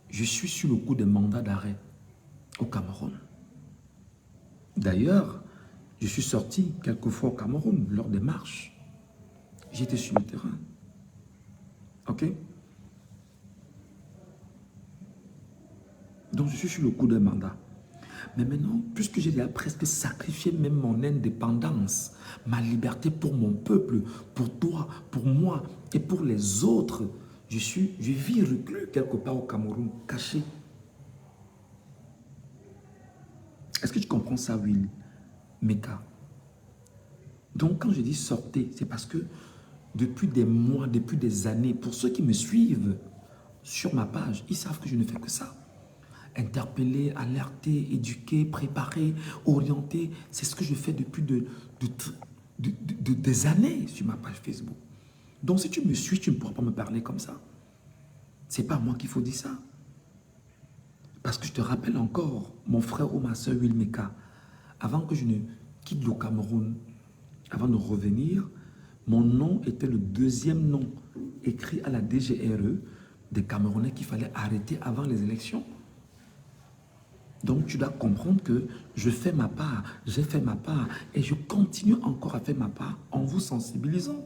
Je suis sur le coup des mandats d'arrêt au Cameroun. D'ailleurs, je suis sorti quelques fois au Cameroun lors des marches. J'étais sur le terrain. Ok? Donc, je suis sur le coup des mandats. Mais maintenant, puisque j'ai déjà presque sacrifié même mon indépendance, ma liberté pour mon peuple, pour toi, pour moi et pour les autres, je vis reclus quelque part au Cameroun, caché. Est-ce que tu comprends ça, Will Meka? Donc, quand je dis sortez, c'est parce que depuis des mois, depuis des années, pour ceux qui me suivent sur ma page, ils savent que je ne fais que ça. Interpeller, alerter, éduquer, préparer, orienter, c'est ce que je fais depuis des années sur ma page Facebook. Donc, si tu me suis, tu ne pourras pas me parler comme ça. C'est pas à moi qu'il faut dire ça. Parce que je te rappelle encore, mon frère ou ma soeur Will Meka, avant que je ne quitte le Cameroun, avant de revenir, mon nom était le deuxième nom écrit à la DGRE des Camerounais qu'il fallait arrêter avant les élections. Donc tu dois comprendre que je fais ma part, j'ai fait ma part et je continue encore à faire ma part en vous sensibilisant.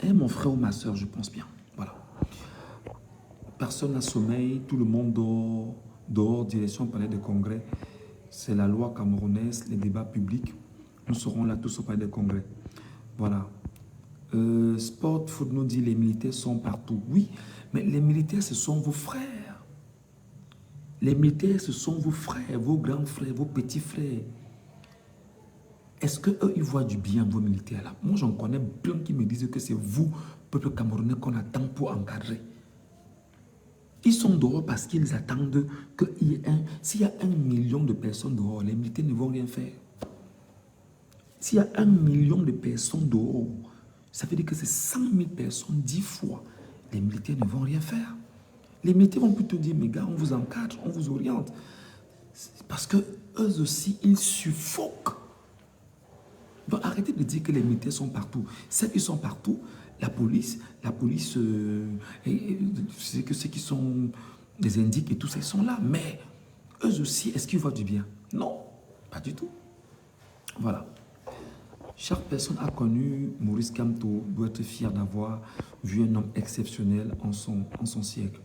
Et mon frère ou ma soeur, je pense bien. Voilà. Personne n'a sommeil, tout le monde dehors, direction palais de congrès. C'est la loi camerounaise, les débats publics. Nous serons là tous au palais de congrès. Voilà. Sport Food nous dit les militaires sont partout. Oui, mais les militaires, ce sont vos frères. Les militaires, ce sont vos frères, vos grands frères, vos petits frères. Est-ce qu'eux, ils voient du bien, vos militaires là? Moi, j'en connais plein qui me disent que c'est vous, peuple camerounais, qu'on attend pour encadrer. Ils sont dehors parce qu'ils attendent qu'il y ait s'il y a 1 million de personnes dehors, les militaires ne vont rien faire. S'il y a 1 million de personnes dehors, ça veut dire que c'est 100 000 personnes 10 fois. Les militaires ne vont rien faire. Les militaires vont plutôt dire, mais gars, on vous encadre, on vous oriente. Parce que eux aussi, ils suffoquent. Donc arrêtez de dire que les militaires sont partout. Ceux qui sont partout, la police, c'est que ceux qui sont des indiques et tout ça, ils sont là. Mais eux aussi, est-ce qu'ils voient du bien? Non, pas du tout. Voilà. Chaque personne a connu Maurice Kamto, doit être fier d'avoir vu un homme exceptionnel en son siècle.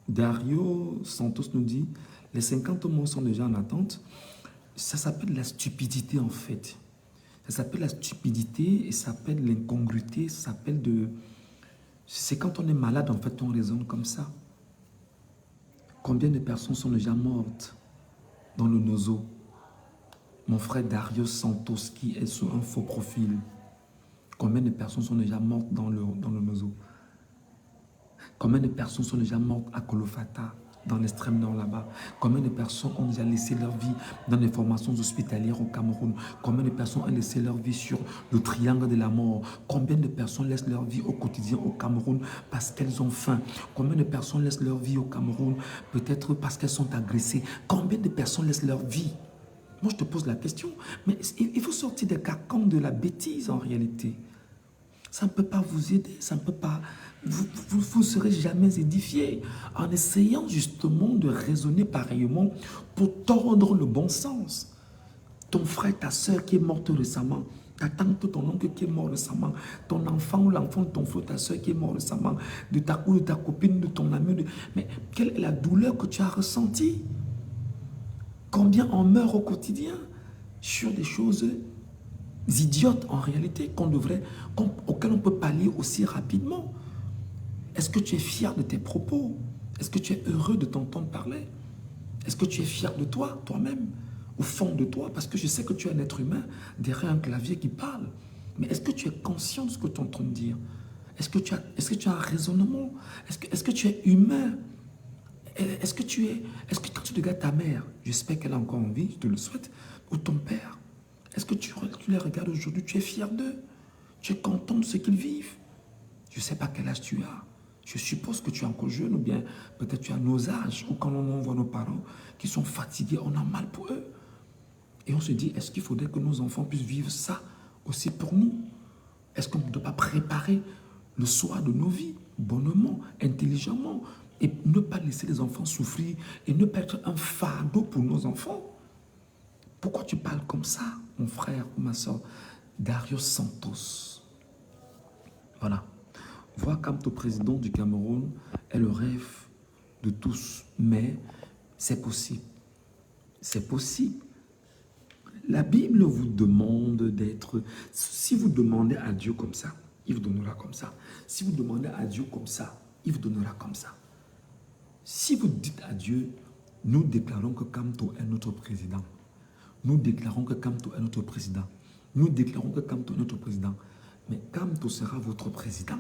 Dario Santos nous dit, les 50 mots sont déjà en attente. Ça s'appelle la stupidité en fait. Ça s'appelle la stupidité et ça s'appelle l'incongruité, ça s'appelle de... C'est quand on est malade en fait, on raisonne comme ça. Combien de personnes sont déjà mortes dans le nozo? Mon frère Dario Santos qui est sur un faux profil. Combien de personnes sont déjà mortes dans le nozo? Combien de personnes sont déjà mortes à Kolofata, dans l'extrême nord là-bas? Combien de personnes ont déjà laissé leur vie dans les formations hospitalières au Cameroun? Combien de personnes ont laissé leur vie sur le triangle de la mort? Combien de personnes laissent leur vie au quotidien au Cameroun parce qu'elles ont faim? Combien de personnes laissent leur vie au Cameroun peut-être parce qu'elles sont agressées? Combien de personnes laissent leur vie? Moi, je te pose la question. Mais il faut sortir des carcans de la bêtise en réalité. Ça ne peut pas vous aider, ça ne peut pas... Vous ne serez jamais édifié en essayant justement de raisonner pareillement pour tordre le bon sens. Ton frère, ta soeur qui est morte récemment, ta tante, ton oncle qui est mort récemment, ton enfant ou l'enfant de ton frère, ta soeur qui est mort récemment, de ta copine, de ton ami. Mais quelle est la douleur que tu as ressentie? Combien on meurt au quotidien sur des choses idiotes en réalité auxquelles on peut pallier aussi rapidement? Est-ce que tu es fier de tes propos? Est-ce que tu es heureux de t'entendre parler? Est-ce que tu es fier de toi, toi-même, au fond de toi? Parce que je sais que tu es un être humain derrière un clavier qui parle. Mais est-ce que tu es conscient de ce que tu es en train de dire? Est-ce que tu as un raisonnement? Est-ce que tu es humain? Est-ce que quand tu regardes ta mère, j'espère qu'elle a encore envie, je te le souhaite, ou ton père, est-ce que tu les regardes aujourd'hui, tu es fier d'eux? Tu es content de ce qu'ils vivent? Je ne sais pas quel âge tu as. Je suppose que tu es encore jeune ou bien peut-être tu as nos âges ou quand on voit nos parents qui sont fatigués, on a mal pour eux. Et on se dit, est-ce qu'il faudrait que nos enfants puissent vivre ça aussi pour nous? Est-ce qu'on ne doit pas préparer le soir de nos vies, bonnement, intelligemment, et ne pas laisser les enfants souffrir et ne pas être un fardeau pour nos enfants? Pourquoi tu parles comme ça, mon frère ou ma soeur? Dario Santos. Voilà. Voir Kamto président du Cameroun est le rêve de tous, mais c'est possible. C'est possible. La Bible vous demande d'être... Si vous demandez à Dieu comme ça, il vous donnera comme ça. Si vous demandez à Dieu comme ça, il vous donnera comme ça. Si vous dites à Dieu, nous déclarons que Kamto est notre président. Nous déclarons que Kamto est notre président. Nous déclarons que Kamto est notre président. Mais Kamto sera votre président.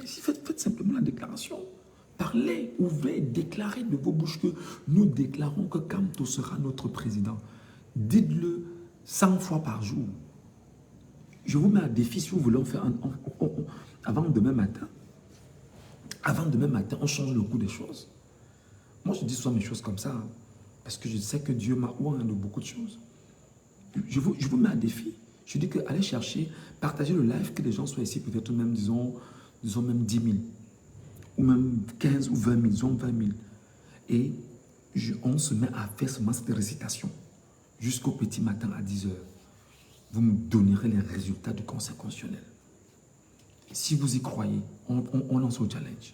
Faites simplement la déclaration. Parlez, ouvrez, déclarez de vos bouches que nous déclarons que Kamto sera notre président. Dites-le 100 fois par jour. Je vous mets un défi si vous voulez en faire avant demain matin. Avant demain matin, on change le cours des choses. Moi, je dis souvent mes choses comme ça, hein, parce que je sais que Dieu m'a ouvert de beaucoup de choses. Je vous mets un défi. Je dis que allez chercher, partagez le live, que les gens soient ici, peut-être même, disons même 10 000, ou même 15 ou 20 000, disons 20 000. Et on se met à faire seulement cette récitation jusqu'au petit matin à 10 heures. Vous me donnerez les résultats du conseil constitutionnel. Si vous y croyez, on lance au challenge.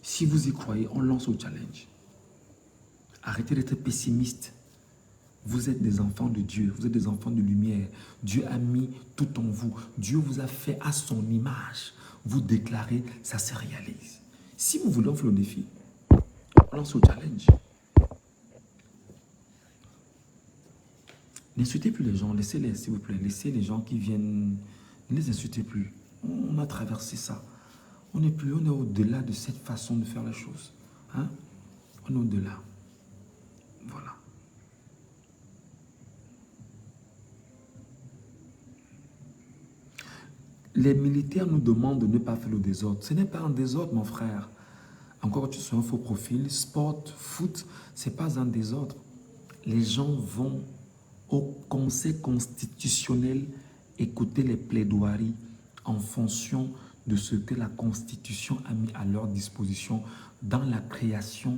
Si vous y croyez, on lance au challenge. Arrêtez d'être pessimiste. Vous êtes des enfants de Dieu, vous êtes des enfants de lumière. Dieu a mis tout en vous. Dieu vous a fait à son image. Vous déclarez, ça se réalise. Si vous voulez faire le défi, on lance au challenge. N'insultez plus les gens, laissez-les, s'il vous plaît. Laissez les gens qui viennent, ne les insultez plus. On a traversé ça. On est au-delà de cette façon de faire les choses. Hein? On est au-delà. Voilà. Les militaires nous demandent de ne pas faire le désordre. Ce n'est pas un désordre, mon frère. Encore que tu sois un faux profil, sport, foot, ce n'est pas un désordre. Les gens vont au Conseil constitutionnel écouter les plaidoiries en fonction de ce que la Constitution a mis à leur disposition dans la création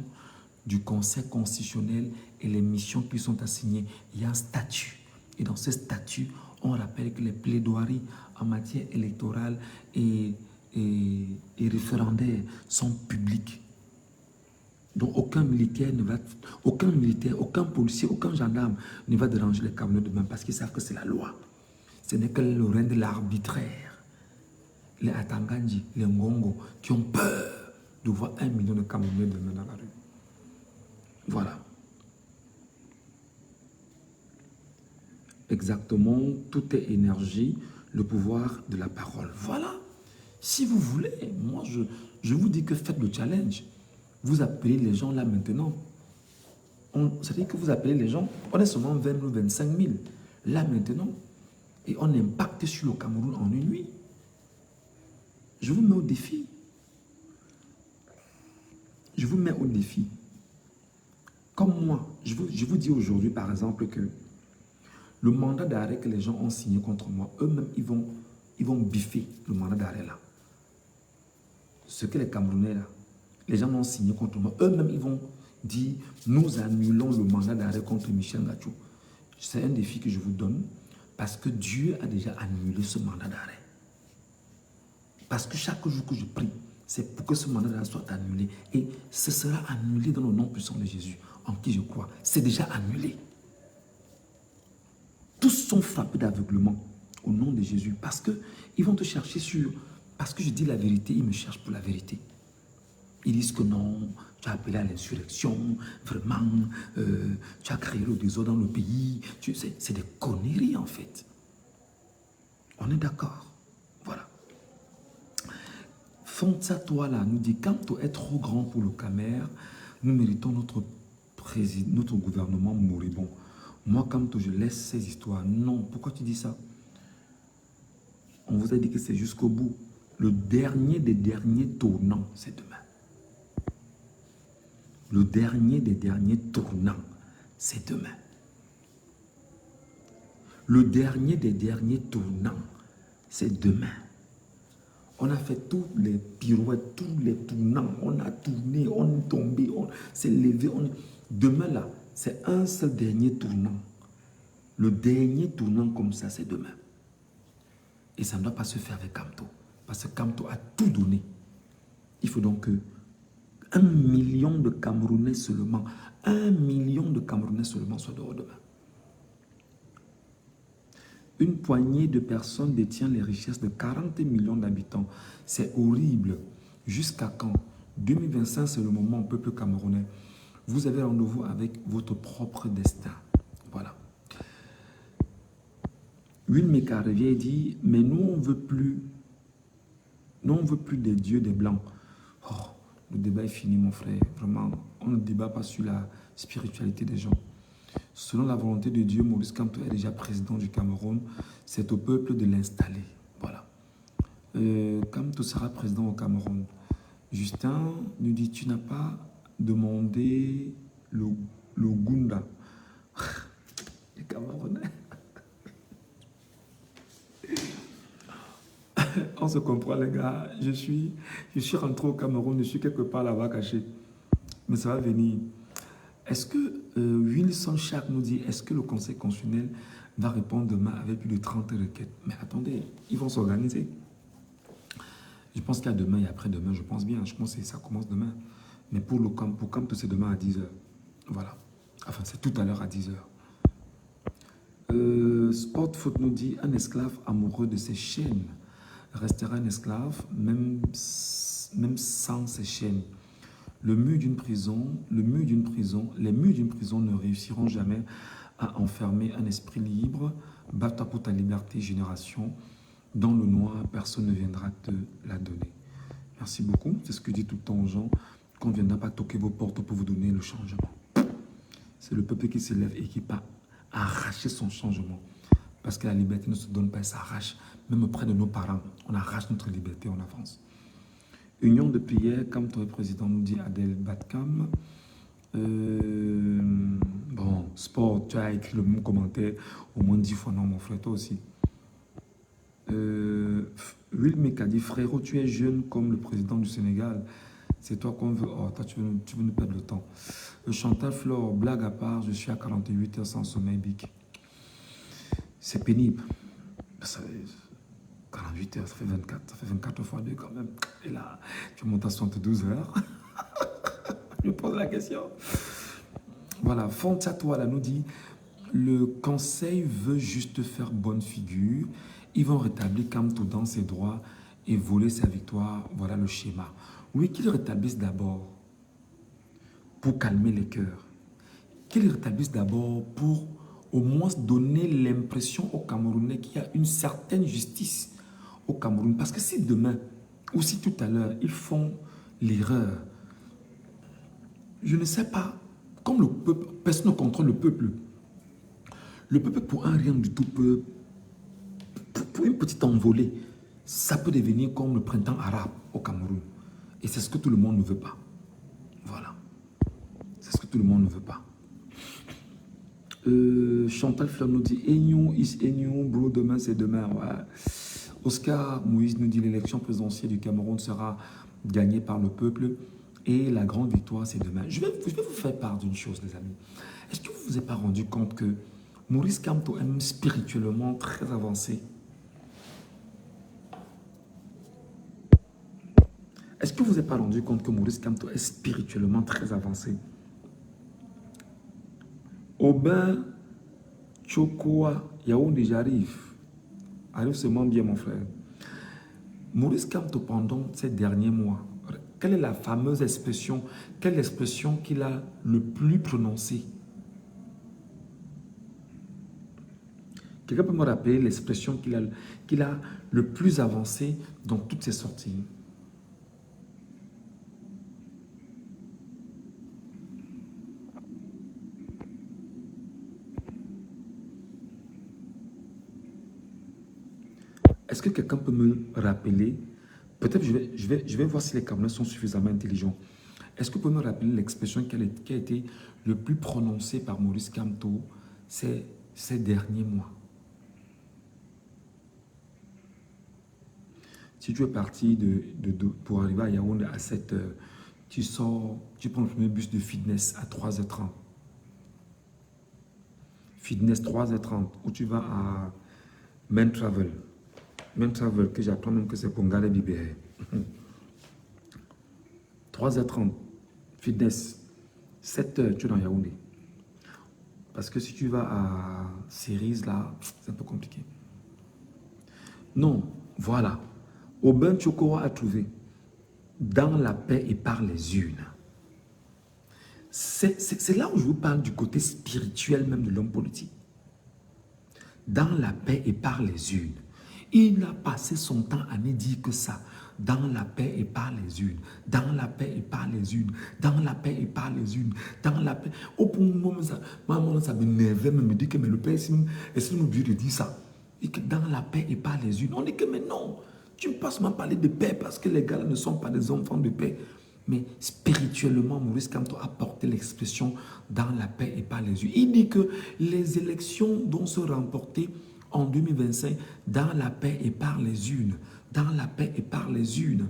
du Conseil constitutionnel et les missions qui sont assignées. Il y a un statut. Et dans ce statut, on rappelle que les plaidoiries en matière électorale et référendaire sont publiques. Donc aucun militaire, aucun policier, aucun gendarme ne va déranger les Camerounais demain parce qu'ils savent que c'est la loi. Ce n'est que le règne de l'arbitraire. Les Atangandji, les Ngongo, qui ont peur de voir 1 million de Camerounais demain dans la rue. Voilà. Exactement, tout est énergie, le pouvoir de la parole. Voilà. Si vous voulez, moi je vous dis que faites le challenge. Vous appelez les gens là maintenant. C'est-à-dire que vous appelez les gens, on est seulement 20 ou 25 000 là maintenant. Et on impacte sur le Cameroun en une nuit. Je vous mets au défi. Je vous mets au défi. Comme moi, je vous dis aujourd'hui par exemple que le mandat d'arrêt que les gens ont signé contre moi, eux-mêmes, ils vont biffer le mandat d'arrêt là. Ce que les Camerounais là, les gens ont signé contre moi, eux-mêmes, ils vont dire, nous annulons le mandat d'arrêt contre Michel Ngacho. C'est un défi que je vous donne parce que Dieu a déjà annulé ce mandat d'arrêt. Parce que chaque jour que je prie, c'est pour que ce mandat d'arrêt soit annulé. Et ce sera annulé dans le nom puissant de Jésus, en qui je crois. C'est déjà annulé. Tous sont frappés d'aveuglement au nom de Jésus parce qu'ils vont te chercher sur... Parce que je dis la vérité, ils me cherchent pour la vérité. Ils disent que non, tu as appelé à l'insurrection, vraiment, tu as créé le désordre dans le pays. C'est des conneries en fait. On est d'accord. Voilà. Fonsa toi là nous dit, Kamto est trop grand pour le Camer, nous méritons notre gouvernement moribond. Moi, Kamto, je laisse ces histoires. Non, pourquoi tu dis ça? On vous a dit que c'est jusqu'au bout. Le dernier des derniers tournants, c'est demain. Le dernier des derniers tournants, c'est demain. Le dernier des derniers tournants, c'est demain. On a fait tous les pirouettes, tous les tournants. On a tourné, on est tombé, on s'est levé. Demain, là, c'est un seul dernier tournant. Le dernier tournant comme ça, c'est demain. Et ça ne doit pas se faire avec Kamto. Parce que Kamto a tout donné. Il faut donc que 1 million de Camerounais seulement, 1 million de Camerounais seulement soient dehors demain. Une poignée de personnes détient les richesses de 40 millions d'habitants. C'est horrible. Jusqu'à quand? 2025, c'est le moment, peuple camerounais. Vous avez rendez-vous avec votre propre destin. Voilà. Will Meka revient et dit, mais nous, on veut plus. Nous, on veut plus des dieux des blancs. Oh, le débat est fini, mon frère. Vraiment, on ne débat pas sur la spiritualité des gens. Selon la volonté de Dieu, Maurice Kamto est déjà président du Cameroun. C'est au peuple de l'installer. Voilà. Kamto sera président au Cameroun. Justin nous dit, tu n'as pas demandé le Gunda. Les Camerounais. On se comprend, les gars. Je suis rentré au Cameroun, je suis quelque part là-bas caché. Mais ça va venir. Est-ce que Wilson Chak nous dit, est-ce que le Conseil constitutionnel va répondre demain avec plus de 30 requêtes? Mais attendez, ils vont s'organiser. Je pense qu'il y a demain et après-demain, je pense bien. Je pense que ça commence demain. Mais pour Kamto, c'est demain à 10h. Voilà. Enfin, c'est tout à l'heure à 10h. Sport Foot nous dit, un esclave amoureux de ses chaînes restera un esclave, même sans ses chaînes. Les murs d'une prison ne réussiront jamais à enfermer un esprit libre. Bats-toi pour ta liberté, génération. Dans le noir, personne ne viendra te la donner. Merci beaucoup. C'est ce que je dis tout le temps aux gens. Qu'on ne viendra pas toquer vos portes pour vous donner le changement. C'est le peuple qui se lève et qui part arracher son changement. Parce que la liberté ne se donne pas, elle s'arrache. Même auprès de nos parents, on arrache notre liberté, on avance. Union de prière, comme toi, président, nous dit Adèle Batkam. Bon, sport, tu as écrit le même commentaire au moins 10 fois, non, mon frère, toi aussi. Will Meka dit, frérot, tu es jeune comme le président du Sénégal. C'est toi qu'on veut. Oh, toi, tu veux nous perdre le temps. Chantal Flore, blague à part, je suis à 48 heures sans sommeil, bic. C'est pénible. 48 heures, ça fait 24 fois 2 quand même. Et là, tu montes à 72 heures. Je pose la question. Voilà, Fontatouala nous dit, le conseil veut juste faire bonne figure. Ils vont rétablir Kamto dans ses droits et voler sa victoire. Voilà le schéma. Oui, qu'ils rétablissent d'abord pour calmer les cœurs. Qu'ils rétablissent d'abord pour au moins donner l'impression aux Camerounais qu'il y a une certaine justice au Cameroun. Parce que si demain, ou si tout à l'heure, ils font l'erreur, je ne sais pas, comme le peuple, personne ne contrôle le peuple. Le peuple, pour un rien du tout, pour une petite envolée, ça peut devenir comme le printemps arabe au Cameroun. Et c'est ce que tout le monde ne veut pas. Voilà. C'est ce que tout le monde ne veut pas. Chantal Fleur nous dit Aignon is Aignon, bro, demain c'est demain. Ouais. Oscar Moïse nous dit l'élection présidentielle du Cameroun sera gagnée par le peuple et la grande victoire c'est demain. Je vais vous faire part d'une chose, les amis. Est-ce que vous ne vous êtes pas rendu compte que Maurice Kamto est même spirituellement très avancé? Est-ce que vous n'avez pas rendu compte que Maurice Kamto est spirituellement très avancé? Aubin Chokoa, Yaoundé, j'arrive. Arrive seulement bien, mon frère. Maurice Kamto, pendant ces derniers mois, quelle est la fameuse expression, quelle expression qu'il a le plus prononcée? Quelqu'un peut me rappeler l'expression qu'il a le plus avancée dans toutes ses sorties? Est-ce que quelqu'un peut me rappeler? Peut-être je vais voir si les Camerounais sont suffisamment intelligents. Est-ce que vous pouvez me rappeler l'expression qui a été le plus prononcée par Maurice Kamto ces derniers mois? Si tu es parti pour arriver à Yaoundé à 7 heures, tu prends le premier bus de fitness à 3h30. Fitness 3h30, où tu vas à Main Travel. Main Travel, que j'apprends même que c'est pour Ngale Bibé. 3h30, fitness. 7h, tu es dans Yaoundé. Parce que si tu vas à Cerise, là, c'est un peu compliqué. Non, voilà. Aubin Chokoa a trouvé dans la paix et par les urnes. C'est là où je vous parle du côté spirituel même de l'homme politique. Dans la paix et par les urnes. Il a passé son temps à ne dire que ça. Dans la paix et par les urnes. Dans la paix et par les urnes. Dans la paix et par les urnes. Dans la paix. Au point où ça m'énervait, me dit que mais le père est obligé de dire ça. Et que dans la paix et par les urnes. On dit que mais non, tu ne passes pas parler de paix parce que les gars ne sont pas des enfants de paix. Mais spirituellement, Maurice Kamto a porté l'expression dans la paix et par les urnes. Il dit que les élections dont se remporter en 2025 dans la paix et par les urnes. Dans la paix et par les urnes.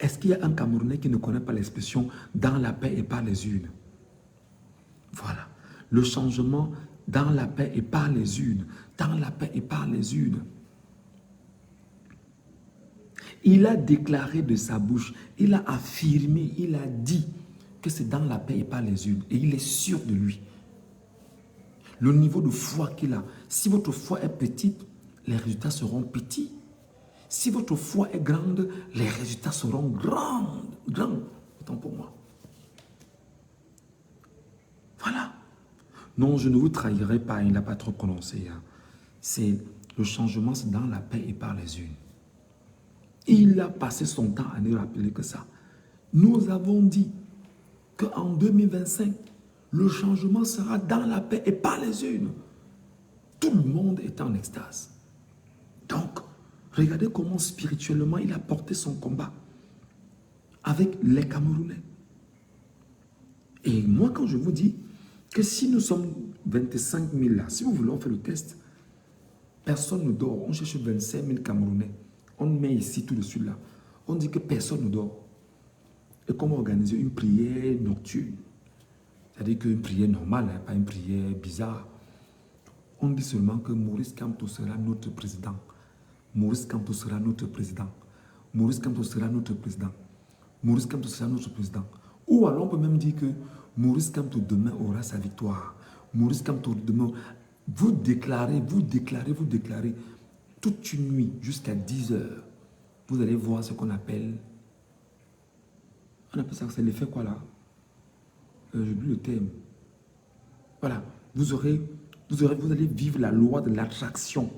Est-ce qu'il y a un Camerounais qui ne connaît pas l'expression dans la paix et par les urnes? Voilà. Le changement dans la paix et par les urnes. Dans la paix et par les urnes. Il a déclaré de sa bouche, il a affirmé, il a dit que c'est dans la paix et pas les urnes. Et il est sûr de lui. Le niveau de foi qu'il a. Si votre foi est petite, les résultats seront petits. Si votre foi est grande, les résultats seront grands. Grands. Autant pour moi. Voilà. Non, je ne vous trahirai pas, il n'a pas trop prononcé. Hein. C'est le changement, c'est dans la paix et par les urnes. Il a passé son temps à nous rappeler que ça. Nous avons dit qu'en 2025, le changement sera dans la paix et pas les urnes. Tout le monde est en extase. Donc, regardez comment spirituellement il a porté son combat avec les Camerounais. Et moi, quand je vous dis que si nous sommes 25 000 là, si vous voulez, on fait le test, personne ne dort. On cherche 25 000 Camerounais. On met ici tout de suite là. On dit que personne ne dort. Et comment organiser une prière nocturne? C'est-à-dire qu'une prière normale, hein, pas une prière bizarre. On dit seulement que Maurice Kamto sera notre président. Maurice Kamto sera notre président. Maurice Kamto sera notre président. Maurice Kamto sera notre président. Ou alors on peut même dire que Maurice Kamto demain aura sa victoire. Maurice Kamto demain... Vous déclarez toute une nuit jusqu'à 10 heures. Vous allez voir ce qu'on appelle... On appelle ça, c'est l'effet quoi là? J'oublie le terme. Voilà. Vous allez vivre la loi de l'attraction.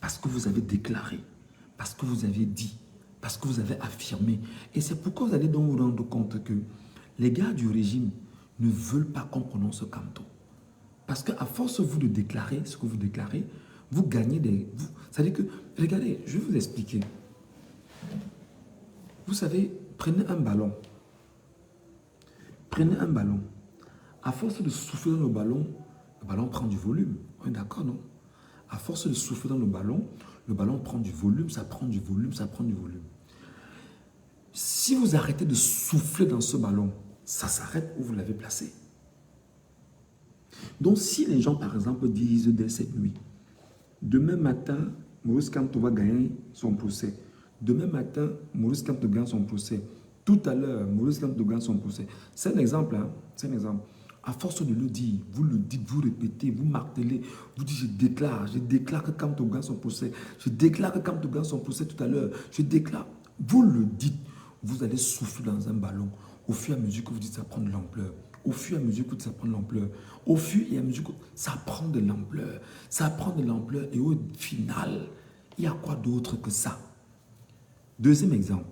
Parce que vous avez déclaré. Parce que vous avez dit. Parce que vous avez affirmé. Et c'est pourquoi vous allez donc vous rendre compte que les gars du régime ne veulent pas qu'on prononce Kamto. Parce qu'à force vous de déclarer ce que vous déclarez, vous gagnez des... C'est-à-dire que, regardez, je vais vous expliquer. Vous savez, prenez un ballon. Prenez un ballon. À force de souffler dans le ballon prend du volume. On est d'accord, non? À force de souffler dans le ballon prend du volume, ça prend du volume, ça prend du volume. Si vous arrêtez de souffler dans ce ballon, ça s'arrête où vous l'avez placé. Donc, si les gens, par exemple, disent dès cette nuit, demain matin, Maurice Kamto va gagner son procès. Demain matin, Maurice Kamto gagne son procès. Tout à l'heure, Maurice Kamto gagne son procès. C'est un exemple, hein? C'est un exemple. À force de le dire, vous le dites, vous répétez, vous martelez, vous dites, je déclare que Kamto gagne son procès. Je déclare que Kamto gagne son procès tout à l'heure. Je déclare. Vous le dites, vous allez souffler dans un ballon. Au fur et à mesure que vous dites, ça prend de l'ampleur. Au fur et à mesure que ça prend de l'ampleur. Au fur et à mesure que ça prend de l'ampleur. Ça prend de l'ampleur et au final, il y a quoi d'autre que ça? Deuxième exemple.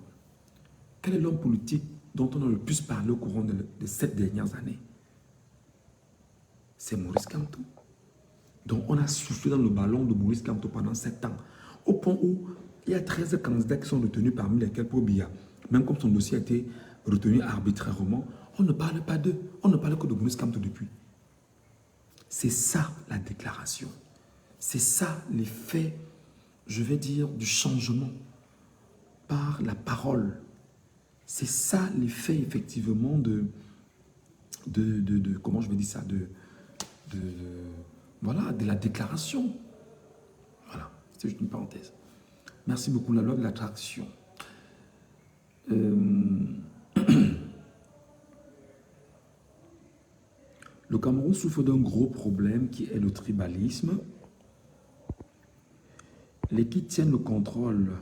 Quel est l'homme politique dont on a le plus parlé au courant de ces dernières années? C'est Maurice Kamto. Donc on a soufflé dans le ballon de Maurice Kamto pendant 7 ans. Au point où il y a 13 candidats qui sont retenus parmi lesquels pour Biya. Même comme son dossier a été retenu arbitrairement, on ne parle pas d'eux. On ne parle que de Maurice Kamto depuis. C'est ça la déclaration. C'est ça l'effet, je vais dire, du changement par la parole. C'est ça l'effet effectivement de comment je vais dire ça, voilà, de la déclaration. Voilà, c'est juste une parenthèse. Merci beaucoup, la loi de l'attraction. Le Cameroun souffre d'un gros problème qui est le tribalisme. Les qui tiennent le contrôle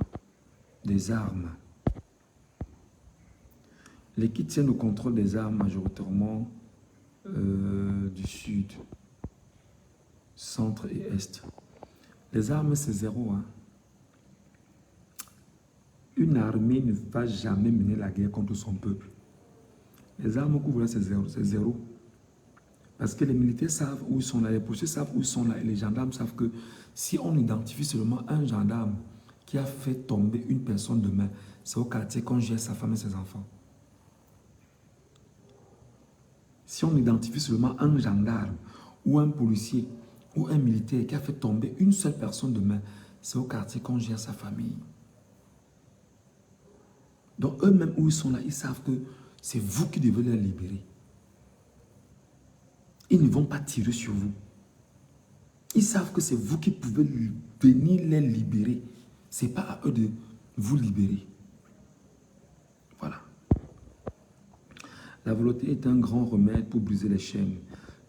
des armes, les qui tiennent le contrôle des armes majoritairement du sud, centre et est. Les armes, c'est zéro. Hein. Une armée ne va jamais mener la guerre contre son peuple. Les armes couvrent là, c'est zéro, c'est zéro. Parce que les militaires savent où ils sont là, les policiers savent où ils sont là, et les gendarmes savent que si on identifie seulement un gendarme qui a fait tomber une personne de main, c'est au quartier qu'on gère sa femme et ses enfants. Si on identifie seulement un gendarme ou un policier ou un militaire qui a fait tomber une seule personne de main, c'est au quartier qu'on gère sa famille. Donc eux-mêmes où ils sont là, ils savent que c'est vous qui devez les libérer. Ils ne vont pas tirer sur vous. Ils savent que c'est vous qui pouvez venir les libérer. Ce n'est pas à eux de vous libérer. Voilà. La volonté est un grand remède pour briser les chaînes.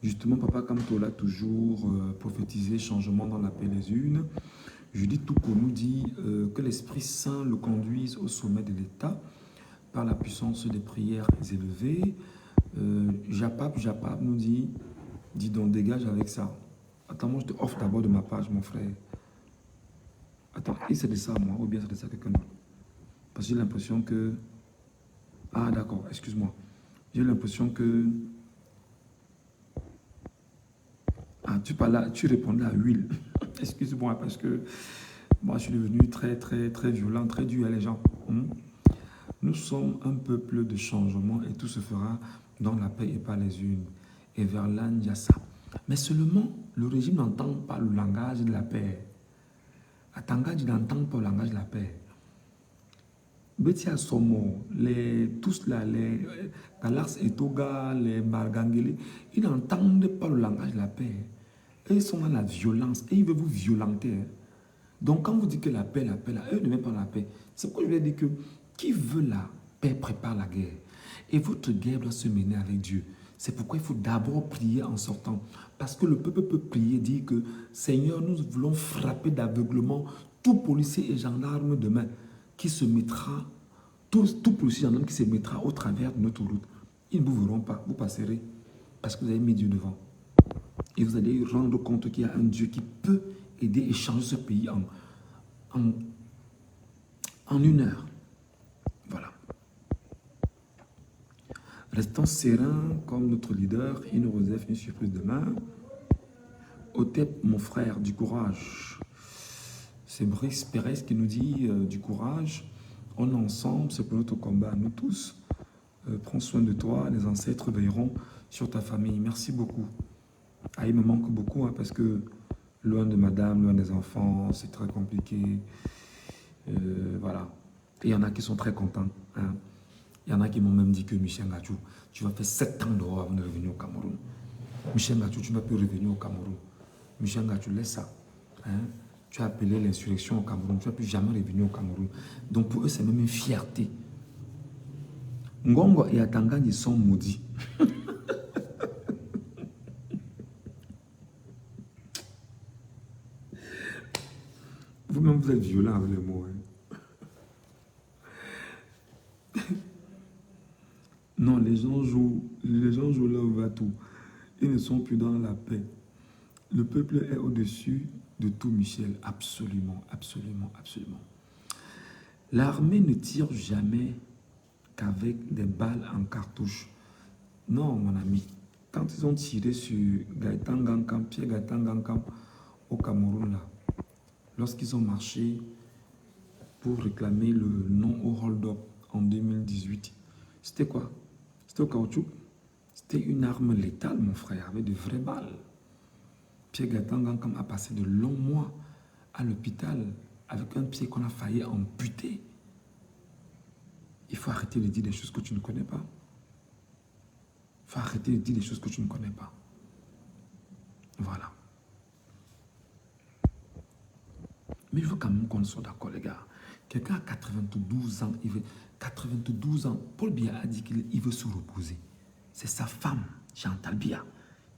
Justement, Papa Kamto l'a toujours prophétisé, changement dans la paix des unes. Judith Touko nous dit que l'Esprit Saint le conduise au sommet de l'État par la puissance des prières élevées. Japap nous dit, dis donc, dégage avec ça. Attends, moi je te offre d'abord de ma page, mon frère. Attends, et c'est de ça, moi, ou bien c'est de ça quelqu'un d'autre? Parce que j'ai l'impression que... Ah, d'accord, excuse-moi. J'ai l'impression que... Ah, tu répondais à huile. Excuse-moi, parce que moi, je suis devenu très violent, très dur à les gens. Nous sommes un peuple de changement et tout se fera dans la paix et pas les unes. Et vers l'Andiassa. Mais seulement, le régime n'entend pas le langage de la paix. Atangadi n'entend pas le langage de la paix. Betia Somo, tous là, les Galax et Toga, les Margangeli, ils n'entendent pas le langage de la paix. Et ils sont dans la violence et ils veulent vous violenter. Donc quand vous dites que la paix, là, eux ne veulent pas la paix. C'est pourquoi je vais dire que qui veut la paix prépare la guerre. Et votre guerre doit se mener avec Dieu. C'est pourquoi il faut d'abord prier en sortant. Parce que le peuple peut prier, dire que Seigneur, nous voulons frapper d'aveuglement tout policier et gendarme demain qui se mettra, tout policier et gendarme qui se mettra au travers de notre route. Ils ne vous verront pas, vous passerez parce que vous avez mis Dieu devant. Et vous allez rendre compte qu'il y a un Dieu qui peut aider et changer ce pays en une heure. Voilà. Restons sereins comme notre leader. Il nous réserve une surprise demain. Otep, mon frère, du courage. C'est Brice Pérez qui nous dit du courage. On est ensemble, c'est pour notre combat, nous tous. Prends soin de toi, les ancêtres veilleront sur ta famille. Merci beaucoup. Ah, il me manque beaucoup hein, parce que loin de madame, loin des enfants, c'est très compliqué. Voilà. Et il y en a qui sont très contents. Hein. Il y en a qui m'ont même dit que Michel Ngachou, tu vas faire 7 ans dehors avant de revenir au Cameroun. Michel Ngachou, tu ne vas plus revenir au Cameroun. Michel Ngachou, laisse ça. Hein. Tu as appelé l'insurrection au Cameroun, tu ne vas plus jamais revenir au Cameroun. Donc pour eux, c'est même une fierté. Ngongo et Atangani sont maudits. Vous-même, vous êtes violent avec les mots. Hein. Non, les gens jouent là où va tout. Ils ne sont plus dans la paix. Le peuple est au-dessus de tout, Michel. Absolument, absolument, absolument. L'armée ne tire jamais qu'avec des balles en cartouche. Non, mon ami. Quand ils ont tiré sur Gaëtan Gankam, Pierre Gaëtan Gankam au Cameroun, là, lorsqu'ils ont marché pour réclamer le non au hold-up en 2018, c'était quoi? C'était au caoutchouc. C'était une arme létale, mon frère, avec de vraies balles. Pierre Gaëtan Gankam a passé de longs mois à l'hôpital avec un pied qu'on a failli amputer. Il faut arrêter de dire des choses que tu ne connais pas. Il faut arrêter de dire des choses que tu ne connais pas. Voilà. Mais il faut quand même qu'on soit d'accord, les gars. Quelqu'un a 92 ans, 92 ans, Paul Biya a dit qu'il veut se reposer. C'est sa femme, Chantal Biya,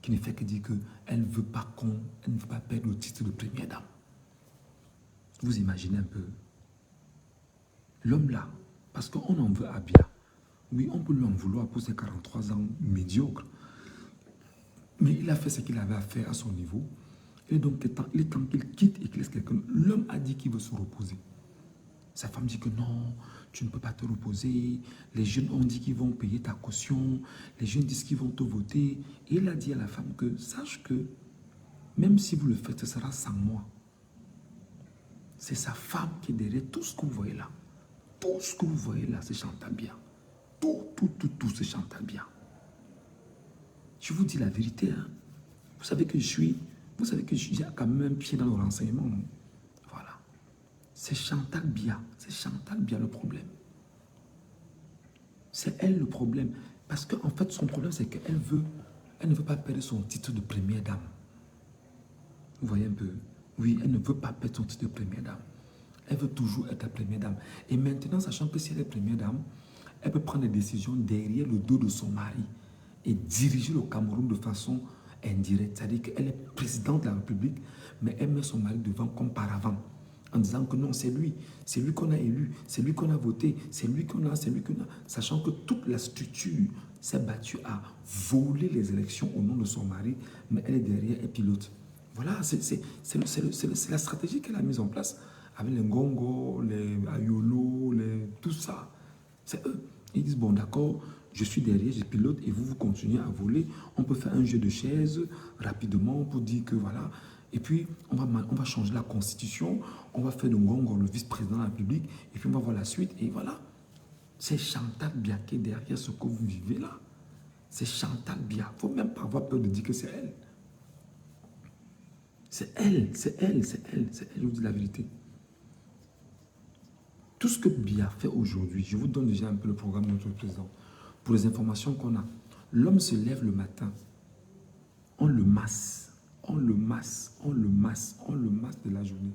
qui ne fait que dire qu'elle ne veut pas perdre le titre de première dame. Vous imaginez un peu. L'homme là, parce qu'on en veut à Bia. Oui, on peut lui en vouloir pour ses 43 ans médiocres. Mais il a fait ce qu'il avait à faire à son niveau. Et donc, il est temps qu'il quitte et qu'il laisse quelqu'un. L'homme a dit qu'il veut se reposer. Sa femme dit que non, tu ne peux pas te reposer. Les jeunes ont dit qu'ils vont payer ta caution. Les jeunes disent qu'ils vont te voter. Et il a dit à la femme que, sache que, même si vous le faites, ce sera sans moi. C'est sa femme qui est derrière tout ce que vous voyez là. Tout ce que vous voyez là, c'est Chantal Biya. Tout, c'est Chantal Biya. Je vous dis la vérité. Hein. Vous savez que j'ai quand même un pied dans le renseignement. Non? Voilà. C'est Chantal Biya. C'est Chantal Biya le problème. C'est elle le problème. Parce qu'en fait, son problème, c'est qu'elle ne veut pas perdre son titre de première dame. Vous voyez un peu? Oui, elle ne veut pas perdre son titre de première dame. Elle veut toujours être la première dame. Et maintenant, sachant que si elle est première dame, elle peut prendre des décisions derrière le dos de son mari et diriger le Cameroun de façon indirecte. C'est-à-dire qu'elle est présidente de la République, mais elle met son mari devant comme par avant, en disant que non, c'est lui qu'on a élu, c'est lui qu'on a voté, c'est lui qu'on a, sachant que toute la structure s'est battue à voler les élections au nom de son mari, mais elle est derrière, elle pilote. Voilà, c'est la stratégie qu'elle a mise en place avec les Ngongo, les Ayolo, tout ça. C'est eux. Ils disent, bon d'accord, je suis derrière, je pilote et vous continuez à voler. On peut faire un jeu de chaises rapidement pour dire que voilà. Et puis, on va changer la constitution, on va faire de Ngongo le vice-président de la République et puis on va voir la suite et voilà. C'est Chantal Biya qui est derrière ce que vous vivez là. C'est Chantal Biya. Il ne faut même pas avoir peur de dire que c'est elle. C'est elle, je vous dis la vérité. Tout ce que Biya fait aujourd'hui, je vous donne déjà un peu le programme de notre président. Pour les informations qu'on a, l'homme se lève le matin, on le masse de la journée.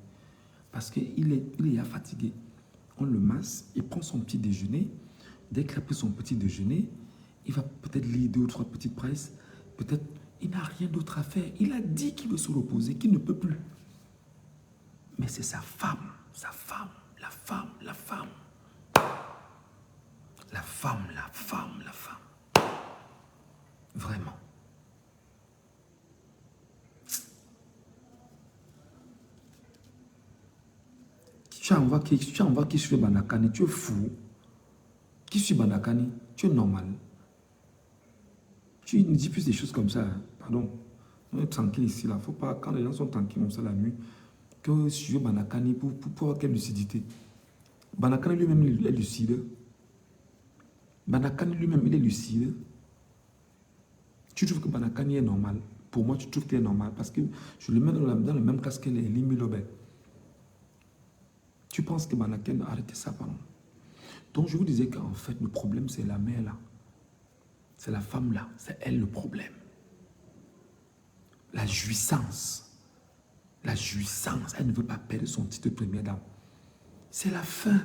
Parce qu'il est fatigué. On le masse, il prend son petit déjeuner. Dès qu'il a pris son petit déjeuner, il va peut-être lire 2 ou 3 petites presses. Peut-être, il n'a rien d'autre à faire. Il a dit qu'il veut se reposer, qu'il ne peut plus. Mais c'est sa femme. Vraiment. Tu envoies qui suit Banakani, tu es fou. Qui suit Banakani, tu es normal. Tu ne dis plus des choses comme ça. Hein. Pardon. On est tranquille ici. Il ne faut pas, quand les gens sont tranquilles comme ça la nuit, que suivre Banakani pour avoir quelle lucidité. Banakani lui-même est lucide. Banakani lui-même, il est lucide. Tu trouves que Banakani est normal. Pour moi, tu trouves qu'il est normal parce que je le mets dans le même casque que les Limilobe. Tu penses que Banakani a arrêté ça, pardon. Donc, je vous disais qu'en fait, le problème, c'est la mère là. C'est la femme là. C'est elle le problème. La jouissance. La jouissance. Elle ne veut pas perdre son titre de première dame. C'est la fin.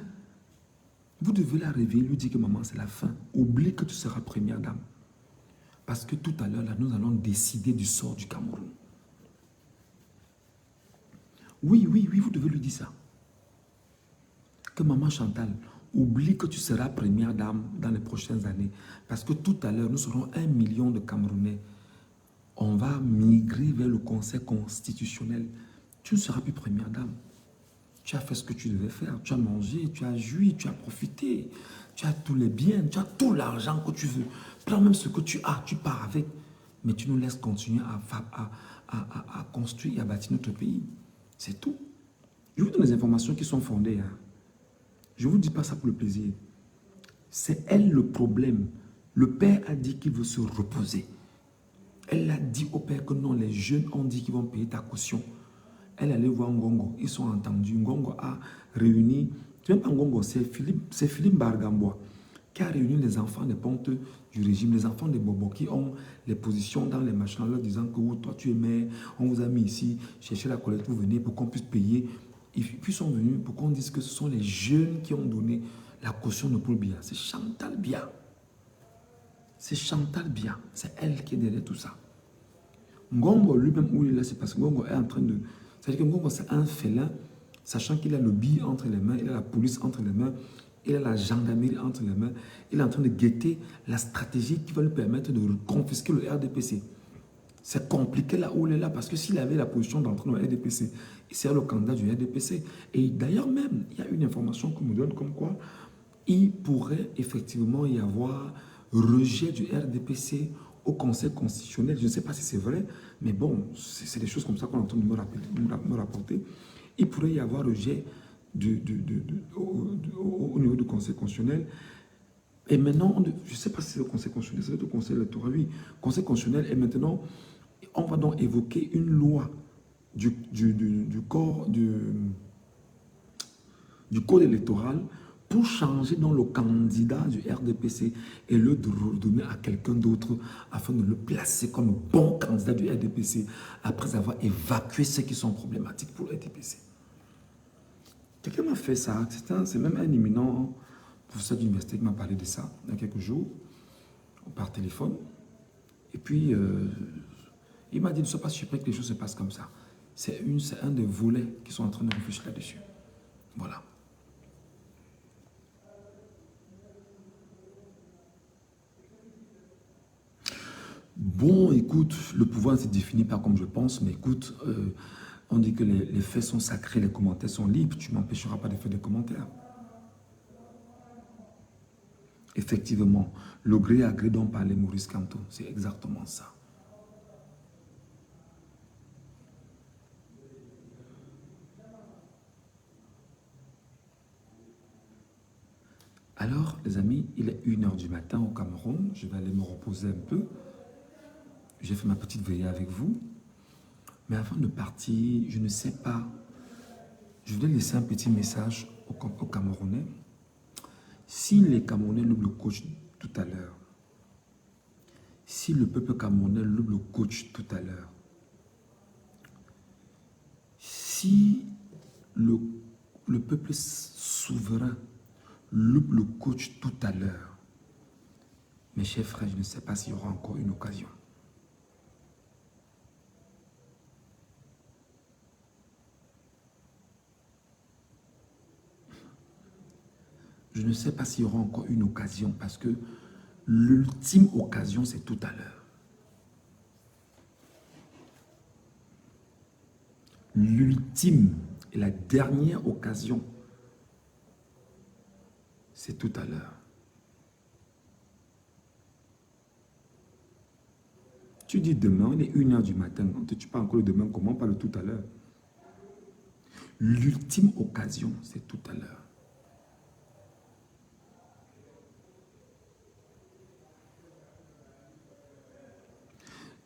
Vous devez la réveiller, lui dire que maman, c'est la fin. Oublie que tu seras première dame. Parce que tout à l'heure, là, nous allons décider du sort du Cameroun. Oui, vous devez lui dire ça. Que maman Chantal, oublie que tu seras première dame dans les prochaines années. Parce que tout à l'heure, nous serons 1 million de Camerounais. On va migrer vers le Conseil constitutionnel. Tu ne seras plus première dame. Tu as fait ce que tu devais faire. Tu as mangé, tu as joui, tu as profité. Tu as tous les biens, tu as tout l'argent que tu veux. Prends même ce que tu as, tu pars avec. Mais tu nous laisses continuer à construire et à bâtir notre pays. C'est tout. Je vous donne des informations qui sont fondées. Hein. Je ne vous dis pas ça pour le plaisir. C'est elle le problème. Le père a dit qu'il veut se reposer. Elle a dit au père que non, les jeunes ont dit qu'ils vont payer ta caution. Elle allait voir Ngongo. Ils sont entendus. Ngongo a réuni, c'est même pas Ngongo, c'est Philippe Bargambois qui a réuni les enfants des pontes du régime, les enfants des Bobos qui ont les positions dans les machins, en leur disant que oh, toi tu es maire, on vous a mis ici, cherchez la collecte, vous venez pour qu'on puisse payer. Et puis ils sont venus pour qu'on dise que ce sont les jeunes qui ont donné la caution de Paul Biya. C'est Chantal Biya. C'est Chantal Biya. C'est elle qui est derrière tout ça. Ngongo lui-même, où il est là, c'est parce que Ngongo est en train de... C'est-à-dire que Ngongo, c'est un félin sachant qu'il a le BI entre les mains, il a la police entre les mains, il a la gendarmerie entre les mains, il est en train de guetter la stratégie qui va lui permettre de confisquer le RDPC. C'est compliqué là où il est là, parce que s'il avait la position d'entrer dans le RDPC, il serait le candidat du RDPC. Et d'ailleurs même, il y a une information qu'on me donne comme quoi il pourrait effectivement y avoir rejet du RDPC au Conseil constitutionnel. Je ne sais pas si c'est vrai, mais bon, c'est des choses comme ça qu'on entend me rapporter. Il pourrait y avoir rejet au niveau du Conseil constitutionnel. Et maintenant, je ne sais pas si c'est le Conseil constitutionnel, c'est le Conseil électoral, oui. Conseil constitutionnel, et maintenant, on va donc évoquer une loi du code électoral pour changer dans le candidat du RDPC et le redonner à quelqu'un d'autre afin de le placer comme le bon candidat du RDPC après avoir évacué ceux qui sont problématiques pour le RDPC. Quelqu'un m'a fait ça, c'est même un éminent professeur d'université qui m'a parlé de ça il y a quelques jours par téléphone. Et puis, il m'a dit, ne sois pas surpris que les choses se passent comme ça. C'est un des volets qui sont en train de réfléchir là-dessus. Voilà. Bon, écoute, le pouvoir ne se définit pas comme je pense, mais écoute, on dit que les faits sont sacrés, les commentaires sont libres, tu ne m'empêcheras pas de faire des commentaires. Effectivement, le gré à gré dont parlait Maurice Kamto, c'est exactement ça. Alors, les amis, il est 1h du matin au Cameroun, je vais aller me reposer un peu. J'ai fait ma petite veillée avec vous. Mais avant de partir, je ne sais pas, je voulais laisser un petit message aux Camerounais. Si les Camerounais louent le coach tout à l'heure, si le peuple camerounais loue le coach tout à l'heure, si le peuple souverain loupe le coach tout à l'heure, mes chers frères, je ne sais pas s'il y aura encore une occasion. Je ne sais pas s'il y aura encore une occasion parce que l'ultime occasion, c'est tout à l'heure. L'ultime et la dernière occasion, c'est tout à l'heure. Tu dis demain, il est 1h du matin. Tu parles encore de demain, comment parle tout à l'heure? L'ultime occasion, c'est tout à l'heure.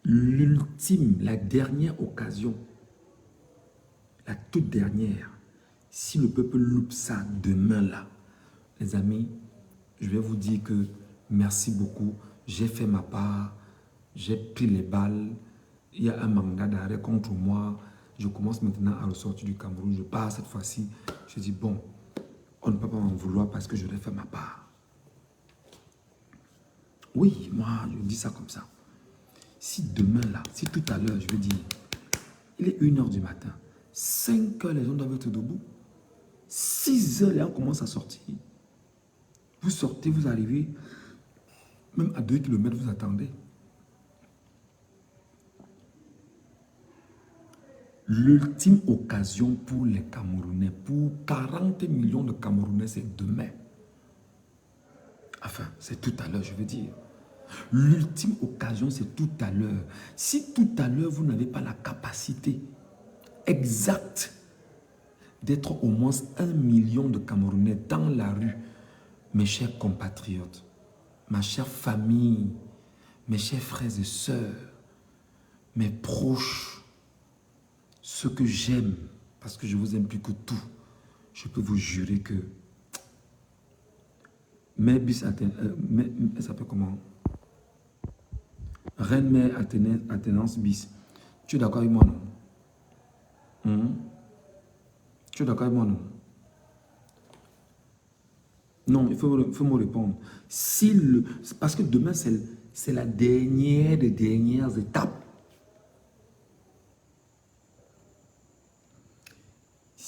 L'ultime, la dernière occasion, la toute dernière, si le peuple loupe ça demain là, les amis, je vais vous dire que merci beaucoup, j'ai fait ma part, j'ai pris les balles, il y a un mandat d'arrêt contre moi, je commence maintenant à ressortir du Cameroun, je pars cette fois-ci, je dis bon, on ne peut pas m'en vouloir parce que je l'ai fait ma part. Oui, moi je dis ça comme ça. Si demain là, si tout à l'heure, je veux dire, il est 1h du matin, 5h les gens doivent être debout, 6h les gens commencent à sortir. Vous sortez, vous arrivez, même à 2 km, vous attendez. L'ultime occasion pour les Camerounais, pour 40 millions de Camerounais, c'est demain. Enfin, c'est tout à l'heure, je veux dire. L'ultime occasion, c'est tout à l'heure. Si tout à l'heure, vous n'avez pas la capacité exacte d'être au moins 1 million de Camerounais dans la rue, mes chers compatriotes, ma chère famille, mes chers frères et sœurs, mes proches, ceux que j'aime, parce que je vous aime plus que tout, je peux vous jurer que Mère bis elle s'appelle comment? Reine Mère Athénance bis. Tu es d'accord avec moi, non? Tu es d'accord avec moi, non? Non, il faut me répondre. Parce que demain, c'est la dernière des dernières étapes.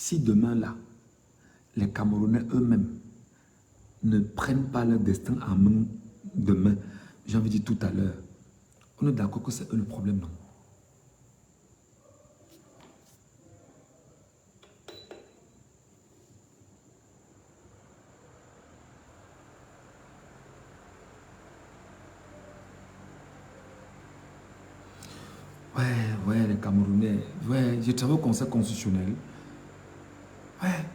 si demain là, les Camerounais eux-mêmes ne prennent pas leur destin en main demain, j'ai envie de dire tout à l'heure, on est d'accord que c'est eux le problème, non? Ouais, les Camerounais. Ouais, j'ai travaillé au Conseil constitutionnel. Ouais,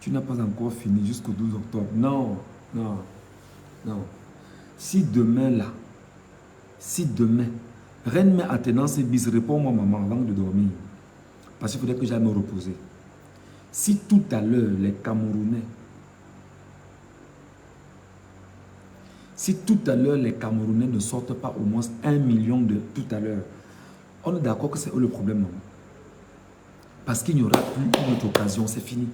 tu n'as pas encore fini jusqu'au 12 octobre. Non, non, non. Si demain là, si demain, Reine met Athénance et bis, réponds-moi maman avant de dormir. Parce qu'il faudrait que j'aille me reposer. Si tout à l'heure, les Camerounais, si tout à l'heure, les Camerounais ne sortent pas au moins 1 million de tout à l'heure, on est d'accord que c'est eux le problème, non? Parce qu'il n'y aura plus une autre occasion, c'est fini.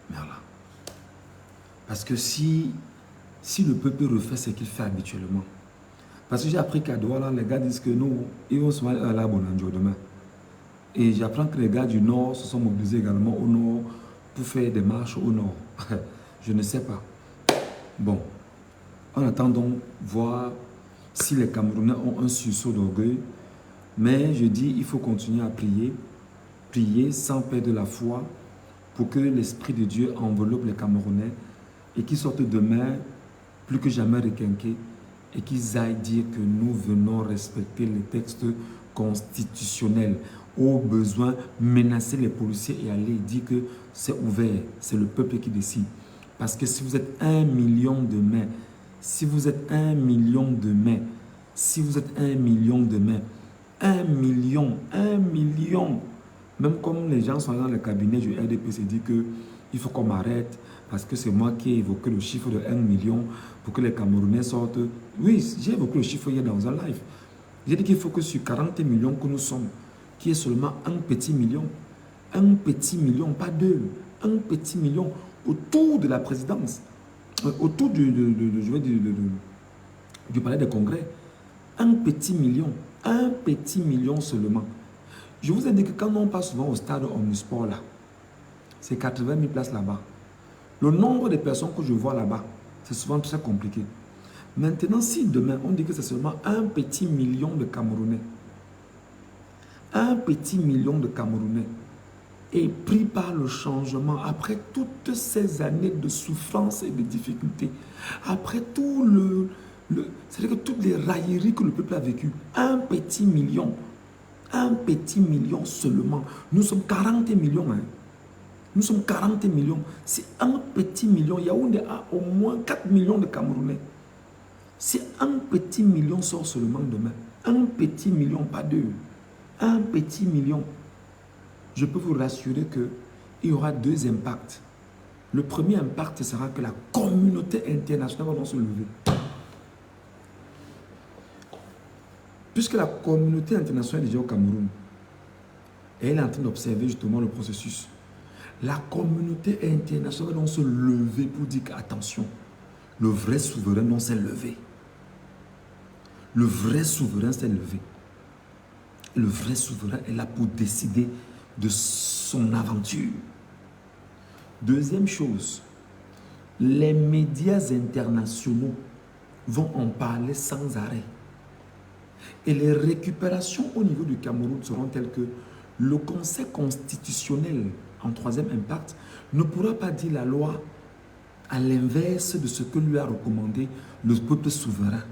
Voilà. Parce que si le peuple refait ce qu'il fait habituellement, parce que j'ai appris qu'à Douala, les gars disent que nous, ils vont se mettre à la Bonanjo demain. Et j'apprends que les gars du Nord se sont mobilisés également au Nord pour faire des marches au Nord. Je ne sais pas. Bon, en attendant voir si les Camerounais ont un sursaut d'orgueil. Mais je dis, il faut continuer à prier, prier sans perdre la foi pour que l'Esprit de Dieu enveloppe les Camerounais et qu'ils sortent demain plus que jamais requinqués et qu'ils aillent dire que nous venons respecter les textes constitutionnels. Au besoin, menacer les policiers et aller dire que c'est ouvert, c'est le peuple qui décide. Parce que si vous êtes 1 million de mains, si vous êtes 1 million de mains, si vous êtes 1 million de mains, 1 million, même comme les gens sont dans le cabinet du RDPC dit que il faut qu'on m'arrête parce que c'est moi qui ai évoqué le chiffre de 1 million pour que les Camerounais sortent. Oui, j'ai évoqué le chiffre hier dans un live. J'ai dit qu'il faut que sur 40 millions que nous sommes, qu'il y ait seulement un petit million, pas deux, un petit million autour de la présidence, autour du palais des congrès. Un petit million seulement. Je vous ai dit que quand on passe souvent au stade Omnisport là, c'est 80 000 places là-bas. Le nombre de personnes que je vois là-bas, c'est souvent très compliqué. Maintenant, si demain, on dit que c'est seulement un petit million de Camerounais, un petit million de Camerounais, et pris par le changement, après toutes ces années de souffrance et de difficultés, après tout c'est-à-dire que toutes les railleries que le peuple a vécues, un petit million seulement. Nous sommes 40 millions. Hein. Nous sommes 40 millions. C'est un petit million. Yaoundé a au moins 4 millions de Camerounais. Si un petit million sort seulement demain, un petit million, pas deux, un petit million, je peux vous rassurer qu'il y aura deux impacts. Le premier impact sera que la communauté internationale va se lever. Puisque la communauté internationale est déjà au Cameroun, et elle est en train d'observer justement le processus, la communauté internationale va se lever pour dire qu'attention, le vrai souverain s'est levé. Le vrai souverain s'est levé. Le vrai souverain est là pour décider de son aventure. Deuxième chose, les médias internationaux vont en parler sans arrêt. Et les récupérations au niveau du Cameroun seront telles que le Conseil constitutionnel, en troisième impact, ne pourra pas dire la loi à l'inverse de ce que lui a recommandé le peuple souverain.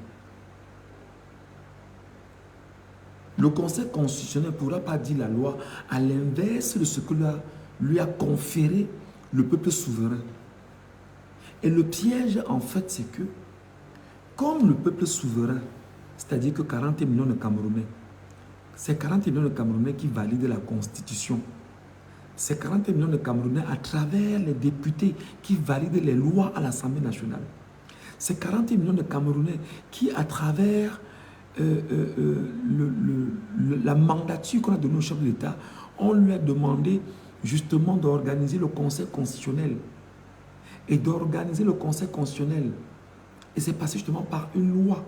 Le Conseil constitutionnel ne pourra pas dire la loi à l'inverse de ce que lui a conféré le peuple souverain. Et le piège, en fait, c'est que, comme le peuple souverain, c'est-à-dire que 40 millions de Camerounais, c'est 40 millions de Camerounais qui valident la Constitution. C'est 40 millions de Camerounais à travers les députés qui valident les lois à l'Assemblée nationale. C'est 40 millions de Camerounais qui, à travers la mandature qu'on a donnée au chef de l'État, on lui a demandé justement d'organiser le Conseil constitutionnel. Et d'organiser le Conseil constitutionnel. Et c'est passé justement par une loi.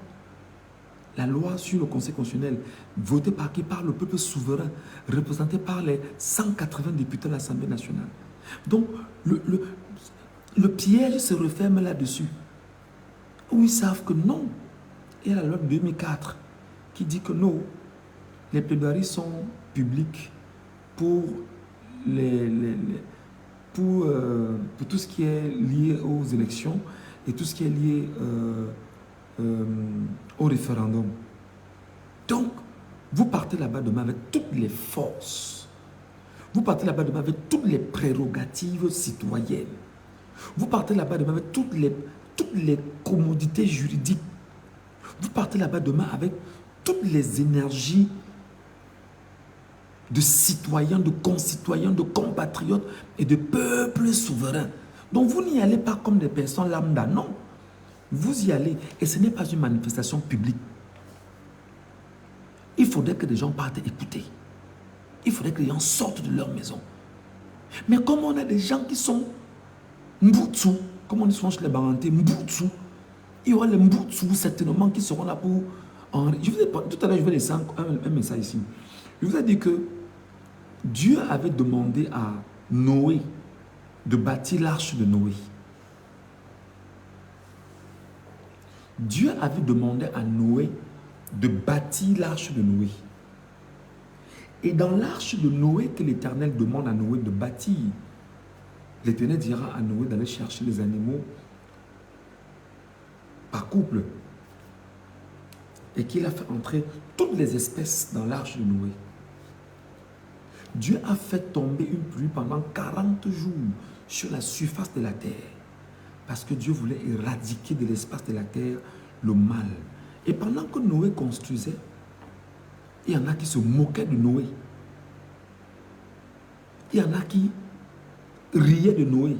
La loi sur le Conseil constitutionnel, votée par qui? Par le peuple souverain, représenté par les 180 députés de l'Assemblée nationale. Donc, le piège se referme là-dessus. Où ils savent que non. Il y a la loi de 2004 qui dit que non, les plaidoiries sont publiques pour tout ce qui est lié aux élections et tout ce qui est lié au référendum. Donc, vous partez là-bas demain avec toutes les forces. Vous partez là-bas demain avec toutes les prérogatives citoyennes. Vous partez là-bas demain avec toutes les commodités juridiques. Vous partez là-bas demain avec toutes les énergies de citoyens, de concitoyens, de compatriotes et de peuples souverains. Donc vous n'y allez pas comme des personnes lambda, non. Vous y allez et ce n'est pas une manifestation publique. Il faudrait que des gens partent écouter. Il faudrait que les gens sortent de leur maison. Mais comme on a des gens qui sont mbutsu, comme on dit souvent chez les Barantais, mbutsu, il y aura les mbutsu certainement qui seront là pour... Je vous ai, tout à l'heure, je vais laisser un message ici. Je vous ai dit que Dieu avait demandé à Noé de bâtir l'arche de Noé. Dieu avait demandé à Noé de bâtir l'arche de Noé. Et dans l'arche de Noé que l'Éternel demande à Noé de bâtir, l'Éternel dira à Noé d'aller chercher les animaux par couple. Et qu'il a fait entrer toutes les espèces dans l'arche de Noé. Dieu a fait tomber une pluie pendant 40 jours sur la surface de la terre. Parce que Dieu voulait éradiquer de l'espace de la terre le mal. Et pendant que Noé construisait, il y en a qui se moquaient de Noé. Il y en a qui riaient de Noé.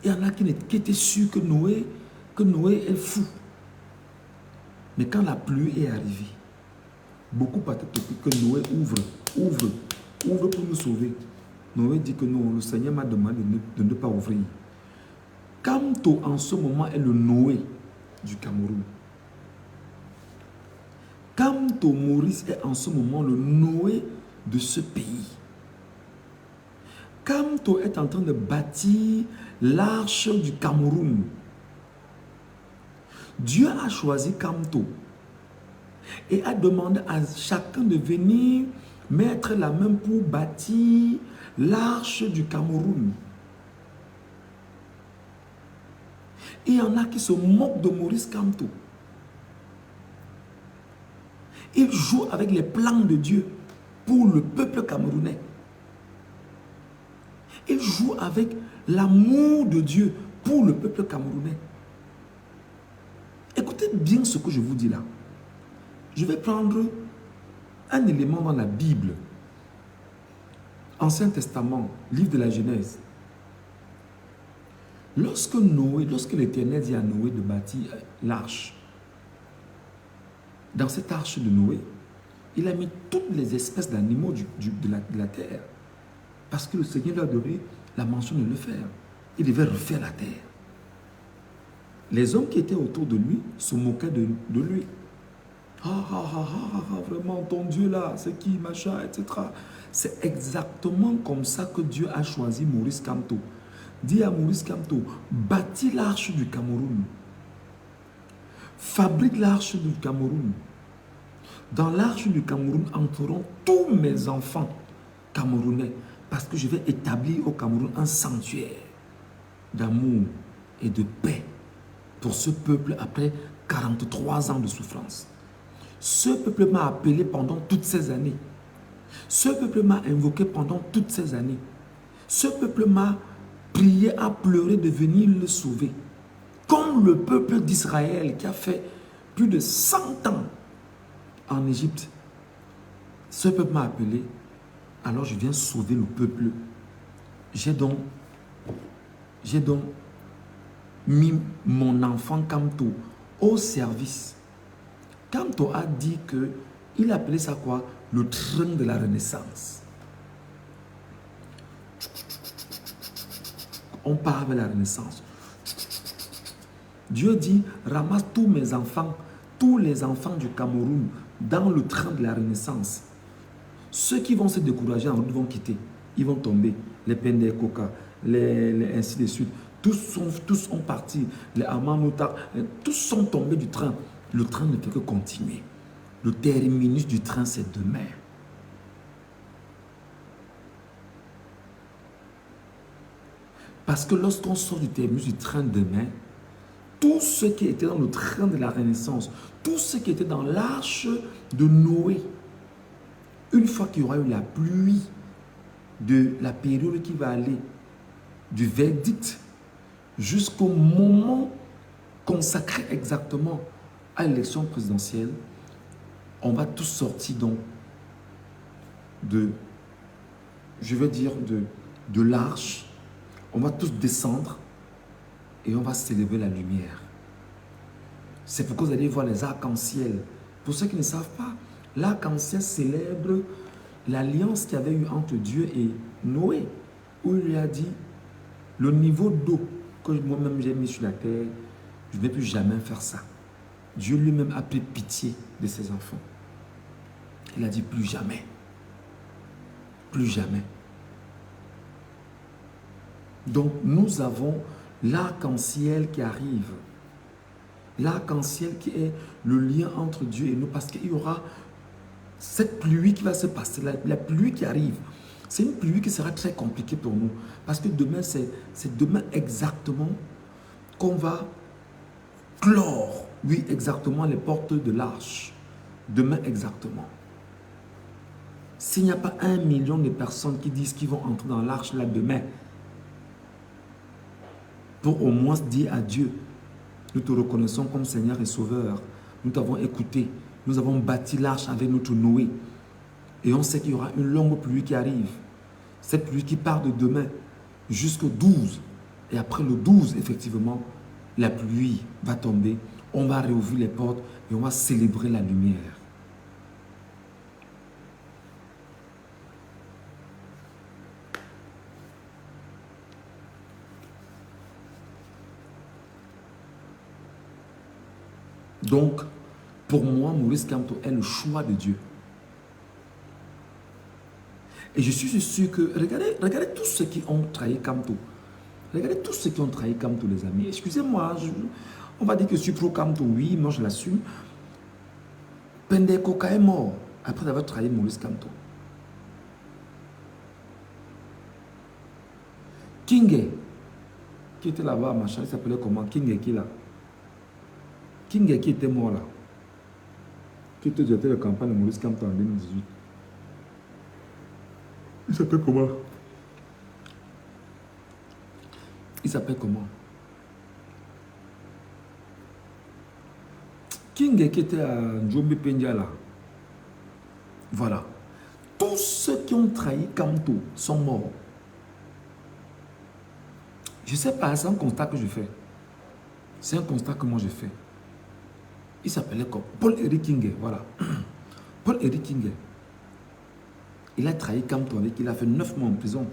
Il y en a qui étaient sûrs que Noé est fou. Mais quand la pluie est arrivée, beaucoup partaient que Noé ouvre pour nous sauver. Noé dit que non, le Seigneur m'a demandé de ne pas ouvrir. Kamto en ce moment est le Noé du Cameroun. Kamto Maurice est en ce moment le Noé de ce pays. Kamto est en train de bâtir l'arche du Cameroun. Dieu a choisi Kamto et a demandé à chacun de venir mettre la main pour bâtir l'arche du Cameroun. Et il y en a qui se moquent de Maurice Kamto. Il joue avec les plans de Dieu pour le peuple camerounais. Il joue avec l'amour de Dieu pour le peuple camerounais. Écoutez bien ce que je vous dis là. Je vais prendre un élément dans la Bible. Ancien Testament, livre de la Genèse. Lorsque l'Éternel dit à Noé de bâtir l'arche, dans cette arche de Noé, il a mis toutes les espèces d'animaux de la terre. Parce que le Seigneur lui a donné la mention de le faire. Il devait refaire la terre. Les hommes qui étaient autour de lui se moquaient de lui. Vraiment, ton Dieu là, c'est qui, machin, etc. C'est exactement comme ça que Dieu a choisi Maurice Kamto. Dit à Maurice Kamto, bâtis l'arche du Cameroun. Fabrique l'arche du Cameroun. Dans l'arche du Cameroun entreront tous mes enfants camerounais. Parce que je vais établir au Cameroun un sanctuaire d'amour et de paix pour ce peuple après 43 ans de souffrance. Ce peuple m'a appelé pendant toutes ces années. Ce peuple m'a invoqué pendant toutes ces années. Ce peuple m'a prié à pleurer de venir le sauver. Comme le peuple d'Israël qui a fait plus de 100 ans en Égypte. Ce peuple m'a appelé, alors je viens sauver le peuple. J'ai donc mis mon enfant Kamto au service. Kamto a dit que il appelait ça quoi? Le train de la Renaissance. On part vers la Renaissance. Dieu dit, ramasse tous mes enfants, tous les enfants du Cameroun dans le train de la Renaissance. Ceux qui vont se décourager en route vont quitter. Ils vont tomber. Les Pendekoka, ainsi de suite. Tous sont partis. Les Amamouta, tous sont tombés du train. Le train ne fait que continuer. Le terminus du train, c'est demain. Parce que lorsqu'on sort du terminus du train demain, tous ceux qui étaient dans le train de la Renaissance, tous ceux qui étaient dans l'arche de Noé, une fois qu'il y aura eu la pluie de la période qui va aller du verdict jusqu'au moment consacré exactement à l'élection présidentielle, on va tous sortir donc de l'arche, on va tous descendre et on va célébrer la lumière. C'est pourquoi vous allez voir les arcs-en-ciel. Pour ceux qui ne savent pas, l'arc-en-ciel célèbre l'alliance qu'il y avait eu entre Dieu et Noé, où il lui a dit, le niveau d'eau que moi-même j'ai mis sur la terre, je ne vais plus jamais faire ça. Dieu lui-même a pris pitié de ses enfants. Il a dit plus jamais. Plus jamais. Donc nous avons l'arc-en-ciel qui arrive. L'arc-en-ciel qui est le lien entre Dieu et nous, parce qu'il y aura cette pluie qui va se passer, la pluie qui arrive. C'est une pluie qui sera très compliquée pour nous, parce que demain, c'est demain exactement qu'on va clore, oui, exactement les portes de l'arche. Demain exactement. S'il n'y a pas 1 million de personnes qui disent qu'ils vont entrer dans l'arche là demain, pour au moins dire à Dieu, nous te reconnaissons comme Seigneur et Sauveur. Nous t'avons écouté. Nous avons bâti l'arche avec notre Noé. Et on sait qu'il y aura une longue pluie qui arrive. Cette pluie qui part de demain jusqu'au 12. Et après le 12, effectivement, la pluie va tomber. On va réouvrir les portes et on va célébrer la lumière. Donc, pour moi, Maurice Kamto est le choix de Dieu. Et je suis sûr que, regardez tous ceux qui ont trahi Kamto. Regardez tous ceux qui ont trahi Kamto, les amis. Excusez-moi, on va dire que je suis pro Kamto, oui, moi je l'assume. Pendekoka est mort après avoir trahi Maurice Kamto. Kingé, qui était là-bas, machin, il s'appelait comment? Kingé qui là? Kingé qui était mort là? Qui était directeur de campagne de Maurice Kamto en 2018. Il s'appelle comment? Il s'appelle comment? King qui était à Njombe Pendia là. Voilà. Tous ceux qui ont trahi Kamto sont morts. Je ne sais pas, c'est un constat que je fais. C'est un constat que moi je fais. Il s'appelait comme Paul-Éric Kingé, voilà. Paul-Éric Kingé. Il a trahi Kamto avec, il a fait 9 mois en prison.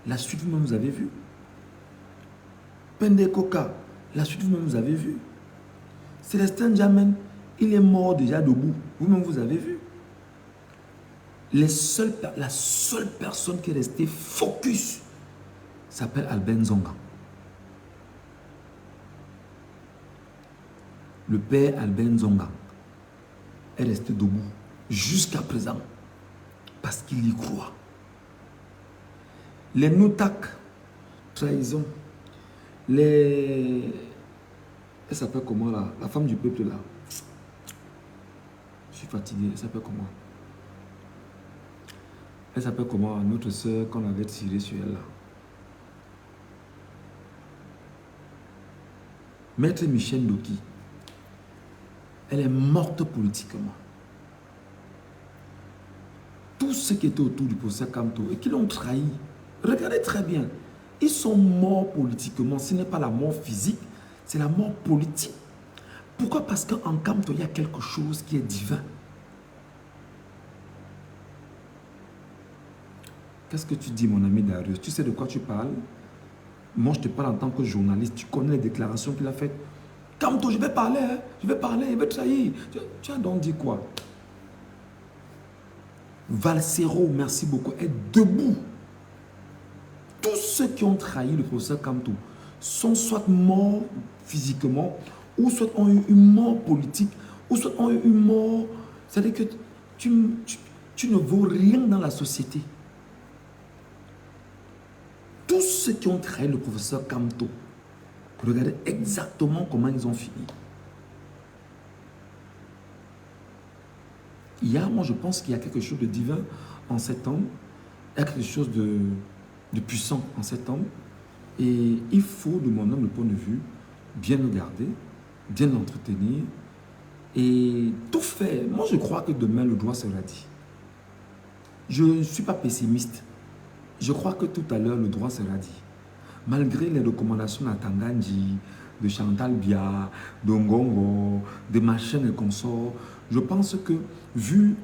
La suite, vous-même, vous avez vu. Pendekoka, la suite, vous-même, vous avez vu. Célestin Djamen, il est mort déjà debout. Vous-même, vous avez vu. La seule personne qui est restée focus s'appelle Albert Nzonga. Le père Albert Nzonga est resté debout jusqu'à présent parce qu'il y croit. Les Noutak, trahison, elle s'appelle comment là? La femme du peuple là. Je suis fatigué, elle s'appelle comment? Elle s'appelle comment? Notre soeur qu'on avait tiré sur elle là. Maître Michel Doki. Elle est morte politiquement. Tous ceux qui étaient autour du professeur Kamto et qui l'ont trahi, regardez très bien, ils sont morts politiquement. Ce n'est pas la mort physique, C'est la mort politique. Pourquoi? Parce qu'en Kamto, il y a quelque chose qui est divin. Qu'est-ce que tu dis, mon ami Darius? Tu sais de quoi tu parles? Moi, je te parle en tant que journaliste. Tu connais les déclarations qu'il a faites. Kamto, je vais parler, hein? Je vais parler, il va trahir. Tu as donc dit quoi? Valsero, merci beaucoup, est debout. Tous ceux qui ont trahi le professeur Kamto sont soit morts physiquement, ou soit ont eu une mort politique, ou soit ont eu une mort. C'est-à-dire que tu ne vaux rien dans la société. Tous ceux qui ont trahi le professeur Kamto, regardez exactement comment ils ont fini. Moi je pense qu'il y a quelque chose de divin en cet homme, il y a quelque chose de puissant en cet homme, et il faut, de mon humble point de vue, bien le garder, bien l'entretenir, et tout faire. Moi je crois que demain le droit sera dit. Je ne suis pas pessimiste. Je crois que tout à l'heure, le droit sera dit. Malgré les recommandations de Tanganji, de Chantal Bia, de Ngongo, de Machen et consorts, je pense que, vu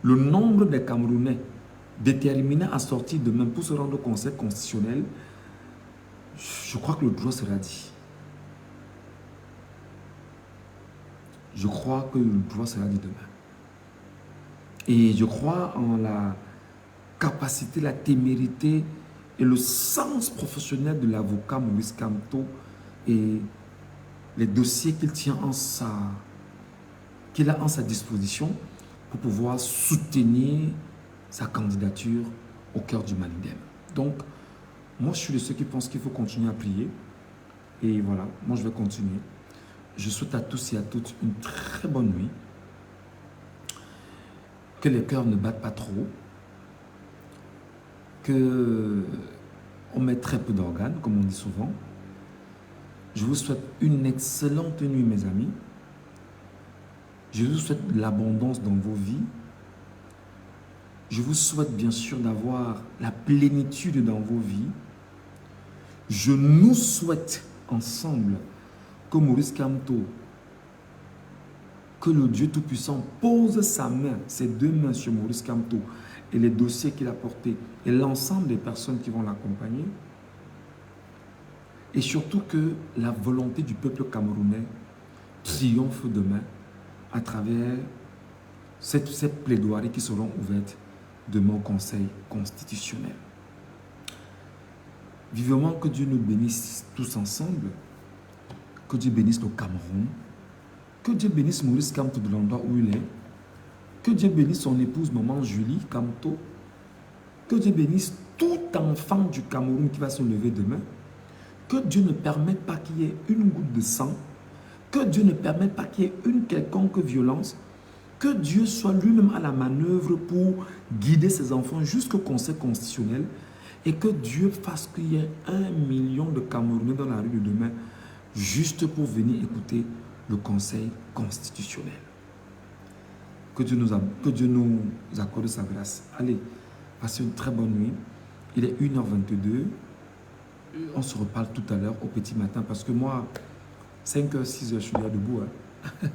le nombre de Camerounais déterminés à sortir demain pour se rendre au Conseil constitutionnel, je crois que le droit sera dit. Je crois que le droit sera dit demain. Et je crois en la capacité, la témérité et le sens professionnel de l'avocat Maurice Kamto et les dossiers qu'il a en sa disposition pour pouvoir soutenir sa candidature au cœur du Manidem. Donc, moi je suis de ceux qui pensent qu'il faut continuer à prier. Et voilà, moi je vais continuer. Je souhaite à tous et à toutes une très bonne nuit. Que les cœurs ne battent pas trop. On met très peu d'organes, comme on dit souvent. Je vous souhaite une excellente nuit, mes amis. Je vous souhaite l'abondance dans vos vies. Je vous souhaite bien sûr d'avoir la plénitude dans vos vies. Je nous souhaite ensemble que Maurice Kamto, que le Dieu Tout-Puissant pose sa main, ses deux mains sur Maurice Kamto et les dossiers qu'il a portés et l'ensemble des personnes qui vont l'accompagner. Et surtout que la volonté du peuple camerounais triomphe demain à travers ces plaidoiries qui seront ouvertes demain au Conseil constitutionnel. Vivement que Dieu nous bénisse tous ensemble, que Dieu bénisse le Cameroun, que Dieu bénisse Maurice Kamto de l'endroit où il est, que Dieu bénisse son épouse maman Julie Kamto, que Dieu bénisse tout enfant du Cameroun qui va se lever demain, que Dieu ne permette pas qu'il y ait une goutte de sang, que Dieu ne permette pas qu'il y ait une quelconque violence, que Dieu soit lui-même à la manœuvre pour guider ses enfants jusqu'au Conseil constitutionnel et que Dieu fasse qu'il y ait 1 million de Camerounais dans la rue de demain juste pour venir écouter le Conseil constitutionnel. Que Dieu nous accorde sa grâce. Allez, passez une très bonne nuit. Il est 1h22. On se reparle tout à l'heure au petit matin parce que moi, 5h, 6h, je suis là debout. Hein.